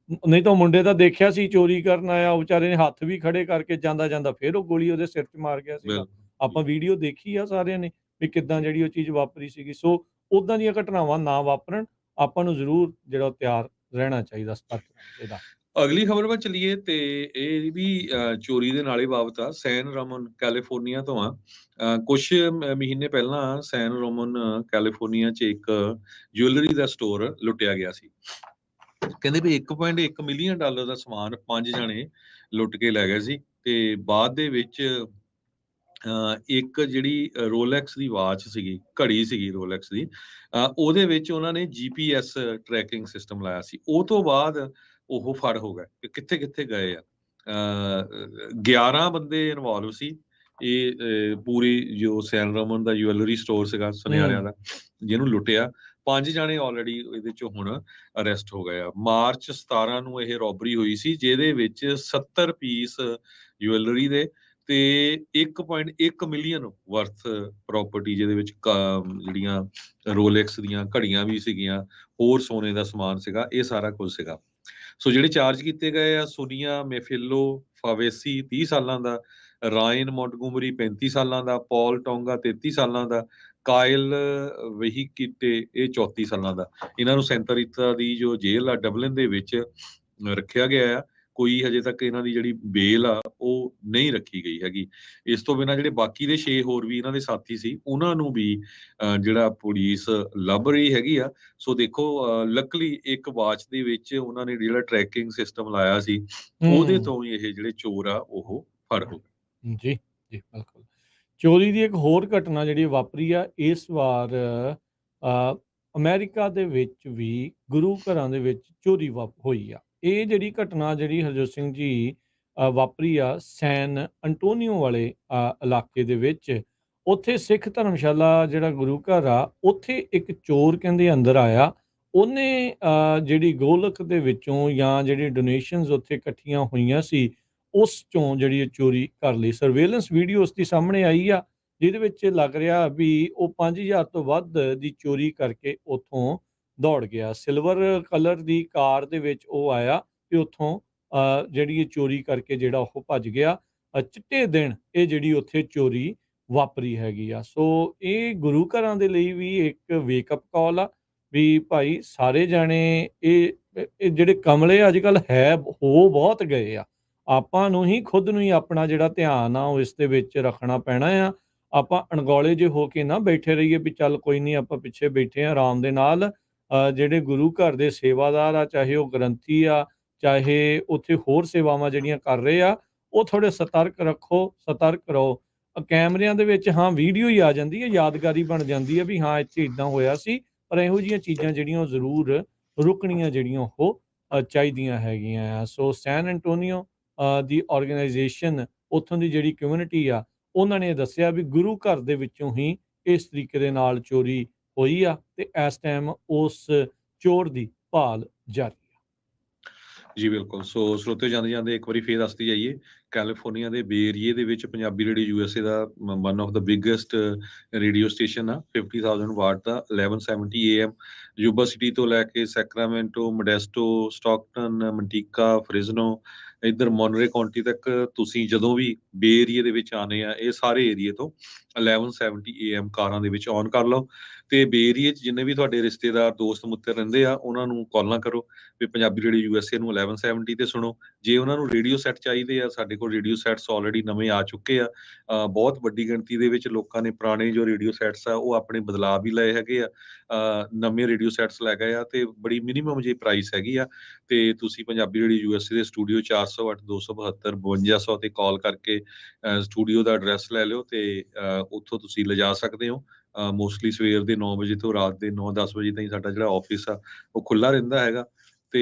ਨਹੀਂ ਤਾਂ ਮੁੰਡੇ ਤਾਂ ਦੇਖਿਆ ਸੀ ਚੋਰੀ ਕਰਨ ਆਇਆ, ਉਹ ਵਿਚਾਰੇ ਨੇ ਹੱਥ ਵੀ ਖੜੇ ਕਰਕੇ ਜਾਂਦਾ ਫਿਰ ਉਹ ਗੋਲੀ ਉਹਦੇ ਸਿਰ 'ਚ ਮਾਰ ਗਿਆ ਸੀਗਾ। ਬਿਲਕੁਲ ਆਪਾਂ ਵੀਡੀਓ ਦੇਖੀ ਆ ਸਾਰਿਆਂ ਨੇ ਵੀ ਕਿੱਦਾਂ ਜਿਹੜੀ ਉਹ ਚੀਜ਼ ਵਾਪਰੀ ਸੀਗੀ। ਸੋ ਓਦਾਂ ਦੀਆਂ ਘਟਨਾਵਾਂ ਨਾ ਵਾਪਰਨ, ਆਪਾਂ ਨੂੰ ਜ਼ਰੂਰ ਜਿਹੜਾ ਉਹ ਤਿਆਰ ਰਹਿਣਾ ਚਾਹੀਦਾ, ਸਤਰਕ ਰਹਿਣਾ ਚਾਹੀਦਾ। ਅਗਲੀ ਖਬਰ ਵੱਲ ਚੱਲੀਏ ਤੇ ਇਹ ਵੀ ਚੋਰੀ ਦੇ ਨਾਲ ਹੀ ਬਾਬਤ ਆ। ਸੈਨ ਰਾਮਨ ਕੈਲੀਫੋਰਨੀਆ ਤੋਂ ਆ। ਕੁਛ ਮਹੀਨੇ ਪਹਿਲਾਂ ਸੈਨ ਰਾਮਨ ਕੈਲੀਫੋਰਨੀਆ 'ਚ ਇੱਕ ਜੁਐਲਰੀ ਦਾ ਸਟੋਰ ਲੁੱਟਿਆ ਗਿਆ ਸੀ। ਕਹਿੰਦੇ ਵੀ $1.1 ਮਿਲੀਅਨ ਦਾ ਸਮਾਨ 5 ਜਣੇ ਲੁੱਟ ਕੇ ਲੈ ਗਏ ਸੀ। ਤੇ ਬਾਅਦ ਦੇ ਵਿੱਚ ਇੱਕ ਜਿਹੜੀ ਰੋਲੈਕਸ ਦੀ ਵਾਚ ਸੀਗੀ, ਘੜੀ ਸੀਗੀ ਰੋਲੈਕਸ ਦੀ, ਉਹਦੇ ਵਿੱਚ ਉਹਨਾਂ ਨੇ GPS ਟਰੈਕਿੰਗ ਸਿਸਟਮ ਲਾਇਆ ਸੀ। ਉਹ ਤੋਂ ਬਾਅਦ ਉਹ ਫੜ ਹੋ ਗਏ ਕਿ ਕਿੱਥੇ-ਕਿੱਥੇ ਗਏ ਆ। 11 ਬੰਦੇ ਇਨਵੋਲਵ ਸੀ। ਇਹ ਪੂਰੀ ਜੋ ਸੈਨ ਰਾਮਨ ਦਾ ਜੁਐਲਰੀ ਸਟੋਰ ਸੀਗਾ ਸੁਨਿਆਰਿਆਂ ਹੂੰ, ਦਾ, ਜਿਹਨੂੰ ਲੁੱਟਿਆ। 5 ਜਾਣੇ ਆਲਰੇਡੀ ਇਹਦੇ 'ਚ ਹੁਣ ਅਰੈਸਟ ਹੋ ਗਏ ਆ। ਮਾਰਚ 17 ਨੂੰ ਇਹ ਰੋਬਰੀ ਹੋਈ ਸੀ, ਜਿਹਦੇ ਵਿੱਚ 70 ਪੀਸ ਜੁਐਲਰੀ ਦੇ ਤੇ 1.1 ਮਿਲੀਅਨ ਵਰਥ ਪ੍ਰਾਪਰਟੀ, ਜਿਹਦੇ ਵਿੱਚ ਜਿਹੜੀਆਂ ਰੋਲੈਕਸ ਦੀਆਂ ਘੜੀਆਂ ਵੀ ਸੀਗੀਆਂ, ਹੋਰ ਸੋਨੇ ਦਾ ਸਮਾਨ ਸੀਗਾ, ਇਹ ਸਾਰਾ ਕੁਝ ਸੀਗਾ। ਸੋ ਜਿਹੜੇ ਚਾਰਜ ਕੀਤੇ ਗਏ ਆ, ਸੋਨੀਆ ਮੇਫਿਲੋ ਫਾਵੇਸੀ 30 ਸਾਲਾਂ ਦਾ, ਰਾਇਨ ਮੌਂਟਗੋਮਰੀ 35 ਸਾਲਾਂ ਦਾ, ਪੌਲ ਟੋਂਗਾ 33 ਸਾਲਾਂ ਦਾ, ਕਾਇਲ ਵਹੀਕਿਟੇ ਇਹ 34 ਸਾਲਾਂ ਦਾ। ਇਹਨਾਂ ਨੂੰ ਸੈਂਟਾ ਰੀਤਾ ਦੀ ਜੋ ਜੇਲ੍ਹ ਆ ਡਬਲਿਨ ਦੇ ਵਿੱਚ ਰੱਖਿਆ ਗਿਆ ਆ। ਕੋਈ ਹਜੇ ਤੱਕ ਇਹਨਾਂ ਦੀ ਜਿਹੜੀ ਬੇਲ ਆ ਉਹ ਨਹੀਂ ਰੱਖੀ ਗਈ ਹੈਗੀ। ਇਸ ਤੋਂ ਬਿਨਾਂ ਜਿਹੜੇ ਬਾਕੀ ਦੇ 6 ਹੋਰ ਵੀ ਇਹਨਾਂ ਦੇ ਸਾਥੀ ਸੀ, ਉਹਨਾਂ ਨੂੰ ਵੀ ਜਿਹੜਾ ਪੁਲਿਸ ਲੱਭ ਰਹੀ ਹੈਗੀ ਆ। ਸੋ ਦੇਖੋ, ਲੱਕਲੀ ਇੱਕ ਵਾਚ ਦੇ ਵਿੱਚ ਉਹਨਾਂ ਨੇ ਜਿਹੜਾ ਟਰੈਕਿੰਗ ਸਿਸਟਮ ਲਾਇਆ ਸੀ, ਉਹਦੇ ਹੂੰ। ਤੋਂ ਹੀ ਇਹ ਜਿਹੜੇ ਚੋਰ ਆ ਉਹ ਫੜ ਹੋ ਗਏ। ਜੀ, ਜੀ, ਬਿਲਕੁਲ। ਚੋਰੀ ਦੀ ਇੱਕ ਹੋਰ ਘਟਨਾ ਜਿਹੜੀ ਵਾਪਰੀ ਆ ਇਸ ਵਾਰ ਅ, ਅਮਰੀਕਾ ਦੇ ਵਿੱਚ ਵੀ ਗੁਰੂ ਘਰਾਂ ਦੇ ਵਿੱਚ ਚੋਰੀ ਹੋਈ ਆ। ਇਹ ਜਿਹੜੀ ਘਟਨਾ ਜਿਹੜੀ ਹਰਜੋਤ ਸਿੰਘ ਜੀ ਵਾਪਰੀ ਆ ਸੈਨ ਅੰਟੋਨੀਓ ਵਾਲੇ ਇਲਾਕੇ ਦੇ ਵਿੱਚ। ਉੱਥੇ ਸਿੱਖ ਧਰਮਸ਼ਾਲਾ ਜਿਹੜਾ ਗੁਰੂ ਘਰ ਆ, ਉੱਥੇ ਇੱਕ ਚੋਰ ਕਹਿੰਦੇ ਅੰਦਰ ਆਇਆ। ਉਹਨੇ ਜਿਹੜੀ ਗੋਲਕ ਦੇ ਵਿੱਚੋਂ ਜਾਂ ਜਿਹੜੀ ਡੋਨੇਸ਼ਨਸ ਉੱਥੇ ਇਕੱਠੀਆਂ ਹੋਈਆਂ ਸੀ, ਉਸ ਚੋਂ ਜਿਹੜੀ ਇਹ ਚੋਰੀ ਕਰ ਲਈ। ਸਰਵੇਲੈਂਸ ਵੀਡੀਓ ਉਸ ਦੀ ਸਾਹਮਣੇ ਆਈ ਆ, ਜਿਹਦੇ ਵਿੱਚ ਲੱਗ ਰਿਹਾ ਵੀ ਉਹ 5000 ਤੋਂ ਵੱਧ ਦੀ ਚੋਰੀ ਕਰਕੇ ਉੱਥੋਂ ਦੌੜ ਗਿਆ। ਸਿਲਵਰ ਕਲਰ ਦੀ ਕਾਰ ਦੇ ਵਿੱਚ ਉਹ ਆਇਆ ਤੇ ਉੱਥੋਂ ਜਿਹੜੀ ਇਹ ਚੋਰੀ ਕਰਕੇ ਜਿਹੜਾ ਉਹ ਭੱਜ ਗਿਆ। ਚਿੱਟੇ ਦਿਨ ਇਹ ਜਿਹੜੀ ਉੱਥੇ ਚੋਰੀ ਵਾਪਰੀ ਹੈਗੀ ਆ। ਸੋ ਇਹ ਗੁਰੂ ਘਰਾਂ ਦੇ ਲਈ ਵੀ ਇੱਕ ਵੇਕਅਪ ਕਾਲ ਆ ਵੀ ਭਾਈ ਸਾਰੇ ਜਾਣੇ ਇਹ ਜਿਹੜੇ ਕਮਲੇ ਅੱਜ-ਕੱਲ੍ਹ ਹੋ ਬਹੁਤ ਗਏ ਆ। ਆਪਾਂ ਨੂੰ ਹੀ ਖੁਦ ਨੂੰ ਹੀ ਆਪਣਾ ਜਿਹੜਾ ਧਿਆਨ ਆ ਉਹ ਇਸ ਦੇ ਵਿੱਚ ਰੱਖਣਾ ਪੈਣਾ ਆ। ਆਪਾਂ ਅਣਗੌਲੇ ਜਿਹੇ ਹੋ ਕੇ ਨਾ ਬੈਠੇ ਰਹੀਏ ਵੀ ਚੱਲ ਕੋਈ ਨਹੀਂ ਆਪਾਂ ਪਿੱਛੇ ਬੈਠੇ ਆ ਆਰਾਮ ਦੇ ਨਾਲ। ਜਿਹੜੇ ਗੁਰੂ ਘਰ ਦੇ ਸੇਵਾਦਾਰ ਆ, ਚਾਹੇ ਉਹ ਗ੍ਰੰਥੀ ਆ, ਚਾਹੇ ਉੱਥੇ ਹੋਰ ਸੇਵਾਵਾਂ ਜਿਹੜੀਆਂ ਕਰ ਰਹੇ ਆ, ਉਹ ਥੋੜ੍ਹੇ ਸਤਰਕ ਰੱਖੋ, ਸਤਰਕ ਰਹੋ। ਕੈਮਰਿਆਂ ਦੇ ਵਿੱਚ ਹਾਂ ਵੀਡੀਓ ਹੀ ਆ ਜਾਂਦੀ ਹੈ, ਯਾਦਗਾਰੀ ਬਣ ਜਾਂਦੀ ਹੈ ਵੀ ਹਾਂ ਇੱਥੇ ਇੱਦਾਂ ਹੋਇਆ ਸੀ, ਪਰ ਇਹੋ ਜਿਹੀਆਂ ਚੀਜ਼ਾਂ ਜਿਹੜੀਆਂ ਉਹ ਜ਼ਰੂਰ ਰੁਕਣੀਆਂ ਜਿਹੜੀਆਂ ਉਹ ਚਾਹੀਦੀਆਂ ਹੈਗੀਆਂ ਆ। ਸੋ ਸੈਨ ਐਂਟੋਨੀਓ ਦੀ ਆਰਗੇਨਾਈਜੇਸ਼ਨ, ਉੱਥੋਂ ਦੀ ਜਿਹੜੀ ਕਮਿਊਨਿਟੀ ਆ, ਉਹਨਾਂ ਨੇ ਦੱਸਿਆ ਵੀ ਗੁਰੂ ਘਰ ਦੇ ਵਿੱਚੋਂ ਹੀ ਇਸ ਤਰੀਕੇ ਦੇ ਨਾਲ ਚੋਰੀ ਹੋਈ ਆ ਤੇ ਇਸ ਟਾਈਮ ਉਸ ਚੋਰ ਦੀ ਭਾਲ ਜਾਰੀ ਆ। ਜੀ ਬਿਲਕੁਲ। ਸੋ ਸਰੋਤੇ ਜਾਂਦੇ-ਜਾਂਦੇ ਇੱਕ ਵਾਰੀ ਫੇਰ ਦੱਸਦੇ ਜਾਈਏ, ਕੈਲੀਫੋਰਨੀਆ ਦੇ ਬੇ ਏਰੀਏ ਦੇ ਵਿੱਚ Punjabi radio USA the one of the biggest radio station ਆ, 50,000 ਵਾਟ ਦਾ, 1170 AM ਯੂਬਾ ਸਿਟੀ ਤੋਂ ਲੈ ਕੇ ਸੈਕਰਾਮੈਂਟੋ, ਮੋਡੈਸਟੋ, ਸਟਾਕਟਨ, ਮੰਟੀਕਾ, ਫ੍ਰਿਜ਼ਨੋ, ਇੱਧਰ ਮੋਨਰੇ ਕਾਉਂਟੀ ਤੱਕ ਤੁਸੀਂ ਜਦੋਂ ਵੀ ਬੇ ਏਰੀਏ ਦੇ ਵਿੱਚ ਆਉਂਦੇ ਆ, ਇਹ ਸਾਰੇ ਏਰੀਏ ਤੋਂ 1170 AM ਕਾਰਾਂ ਦੇ ਵਿੱਚ ਔਨ ਕਰ ਲਓ ਤੇ ਬੇ ਏਰੀਏ 'ਚ ਜਿੰਨੇ ਵੀ ਤੁਹਾਡੇ ਰਿਸ਼ਤੇਦਾਰ, ਦੋਸਤ ਮਿੱਤਰ ਰਹਿੰਦੇ ਆ, ਉਹਨਾਂ ਨੂੰ ਕਾਲਾਂ ਕਰੋ ਵੀ ਪੰਜਾਬੀ ਰੇਡੀਓ ਯੂਐਸਏ ਨੂੰ 1170 ਤੇ ਸੁਣੋ। ਜੇ ਉਹਨਾਂ ਨੂੰ ਰੇਡੀਓ ਸੈੱਟ ਚਾਹੀਦੇ ਆ, ਸਾਡੇ ਕੋਲ ਰੇਡੀਓ ਸੈੱਟਸ ਆਲਰੇਡੀ ਨਵੇਂ ਆ ਚੁੱਕੇ ਆ। ਬਹੁਤ ਵੱਡੀ ਗਿਣਤੀ ਦੇ ਵਿੱਚ ਲੋਕਾਂ ਨੇ ਪੁਰਾਣੇ ਜੋ ਰੇਡੀਓ ਸੈੱਟਸ ਆ ਉਹ ਆਪਣੇ ਬਦਲਾਅ ਵੀ ਲਏ ਹੈਗੇ ਆ। ਨਵੇਂ ਰੇਡੀਓ ਸੈੱਟਸ ਲੈ ਗਏ ਆ ਤੇ ਬੜੀ ਮਿਨੀਮਮ ਜਿਹੀ ਪ੍ਰਾਈਸ ਹੈਗੀ ਆ ਤੇ ਤੁਸੀਂ ਪੰਜਾਬੀ ਰੇਡੀਓ ਯੂਐਸਏ ਦੇ ਸਟੂਡੀਓ 408 272 5200 ਤੇ ਕਾਲ ਕਰਕੇ ਸਟੂਡੀਓ ਦਾ ਐਡਰੈਸ ਲੈ ਲਿਓ ਤੇ ਉੱਥੋਂ ਤੁਸੀਂ ਲਿਜਾ ਸਕਦੇ ਹੋ। ਮੋਸਟਲੀ ਸਵੇਰ ਦੇ 9 ਵਜੇ ਤੋਂ ਰਾਤ ਦੇ 9-10 ਵਜੇ ਤਾਈਂ ਸਾਡਾ ਜਿਹੜਾ ਆਫਿਸ ਆ ਉਹ ਖੁੱਲ੍ਹਾ ਰਹਿੰਦਾ ਹੈਗਾ ਤੇ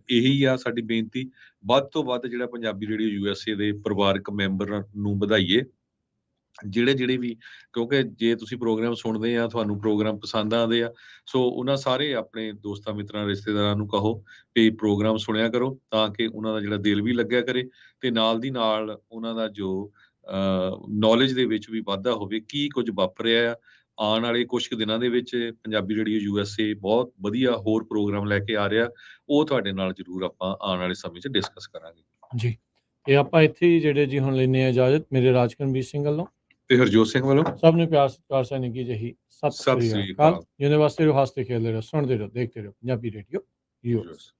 ਇਹੀ ਆ ਸਾਡੀ ਬੇਨਤੀ, ਵੱਧ ਤੋਂ ਵੱਧ ਜਿਹੜਾ ਪੰਜਾਬੀ ਰੇਡੀਓ ਯੂਐਸਏ ਦੇ ਪਰਿਵਾਰਕ ਮੈਂਬਰ ਨੂੰ ਵਧਾਈਏ। ਜਿਹੜੇ ਵੀ, ਕਿਉਂਕਿ ਜੇ ਤੁਸੀਂ ਪ੍ਰੋਗਰਾਮ ਸੁਣਦੇ ਆ, ਤੁਹਾਨੂੰ ਪ੍ਰੋਗਰਾਮ ਪਸੰਦ ਆਉਂਦੇ ਆ, ਸੋ ਉਹਨਾਂ ਸਾਰੇ ਆਪਣੇ ਦੋਸਤਾਂ, ਮਿੱਤਰਾਂ, ਰਿਸ਼ਤੇਦਾਰਾਂ ਨੂੰ ਕਹੋ ਵੀ ਪ੍ਰੋਗਰਾਮ ਸੁਣਿਆ ਕਰੋ ਤਾਂ ਕਿ ਉਹਨਾਂ ਦਾ ਜਿਹੜਾ ਦਿਲ ਵੀ ਲੱਗਿਆ ਕਰੇ ਤੇ ਨਾਲ ਦੀ ਨਾਲ ਉਹਨਾਂ ਦਾ ਜੋ ਨੌਲੇਜ ਦੇ ਵਿੱਚ ਵੀ ਵਾਧਾ ਹੋਵੇ, ਕੀ ਕੁਝ ਵਾਪਰ ਰਿਹਾ ਆ। ਆਉਣ ਵਾਲੇ ਕੁਛ ਕੁ ਦਿਨਾਂ ਦੇ ਵਿੱਚ ਪੰਜਾਬੀ ਰੇਡੀਓ ਯੂਐਸਏ ਬਹੁਤ ਵਧੀਆ ਹੋਰ ਪ੍ਰੋਗਰਾਮ ਲੈ ਕੇ ਆ ਰਿਹਾ, ਉਹ ਤੁਹਾਡੇ ਨਾਲ ਜ਼ਰੂਰ ਆਪਾਂ ਆਉਣ ਵਾਲੇ ਸਮੇਂ 'ਚ ਡਿਸਕਸ ਕਰਾਂਗੇ। ਜੀ, ਇਹ ਆਪਾਂ ਇੱਥੇ ਹੀ ਜਿਹੜੇ ਜੀ ਹੁਣ ਲੈਂਦੇ ਹਾਂ ਇਜਾਜ਼ਤ, ਮੇਰੇ ਰਾਜਕਰਮਵੀਰ ਸਿੰਘ ਵੱਲੋਂ ਤੇ ਹਰਜੋਤ ਸਿੰਘ ਵੱਲੋਂ ਸਭ ਨੂੰ ਪਿਆਰ ਸਤਿਕਾਰ ਸਹਿ ਨਿੱਘੀ ਜਿਹੀ ਸਤਿ ਸਤਿ ਸ੍ਰੀ ਸ੍ਰੀ ਅਕਾਲ। ਅਕਾਲ। ਜਿਉਂਦੇ ਵਾਸਤੇ ਰਹੋ, ਹੱਸਦੇ ਖੇਡਦੇ ਰਹੋ, ਸੁਣਦੇ ਰਹੋ, ਦੇਖਦੇ ਰਹੋ ਪੰਜਾਬੀ ਰੇਡੀਓ ਯੂਐਸ।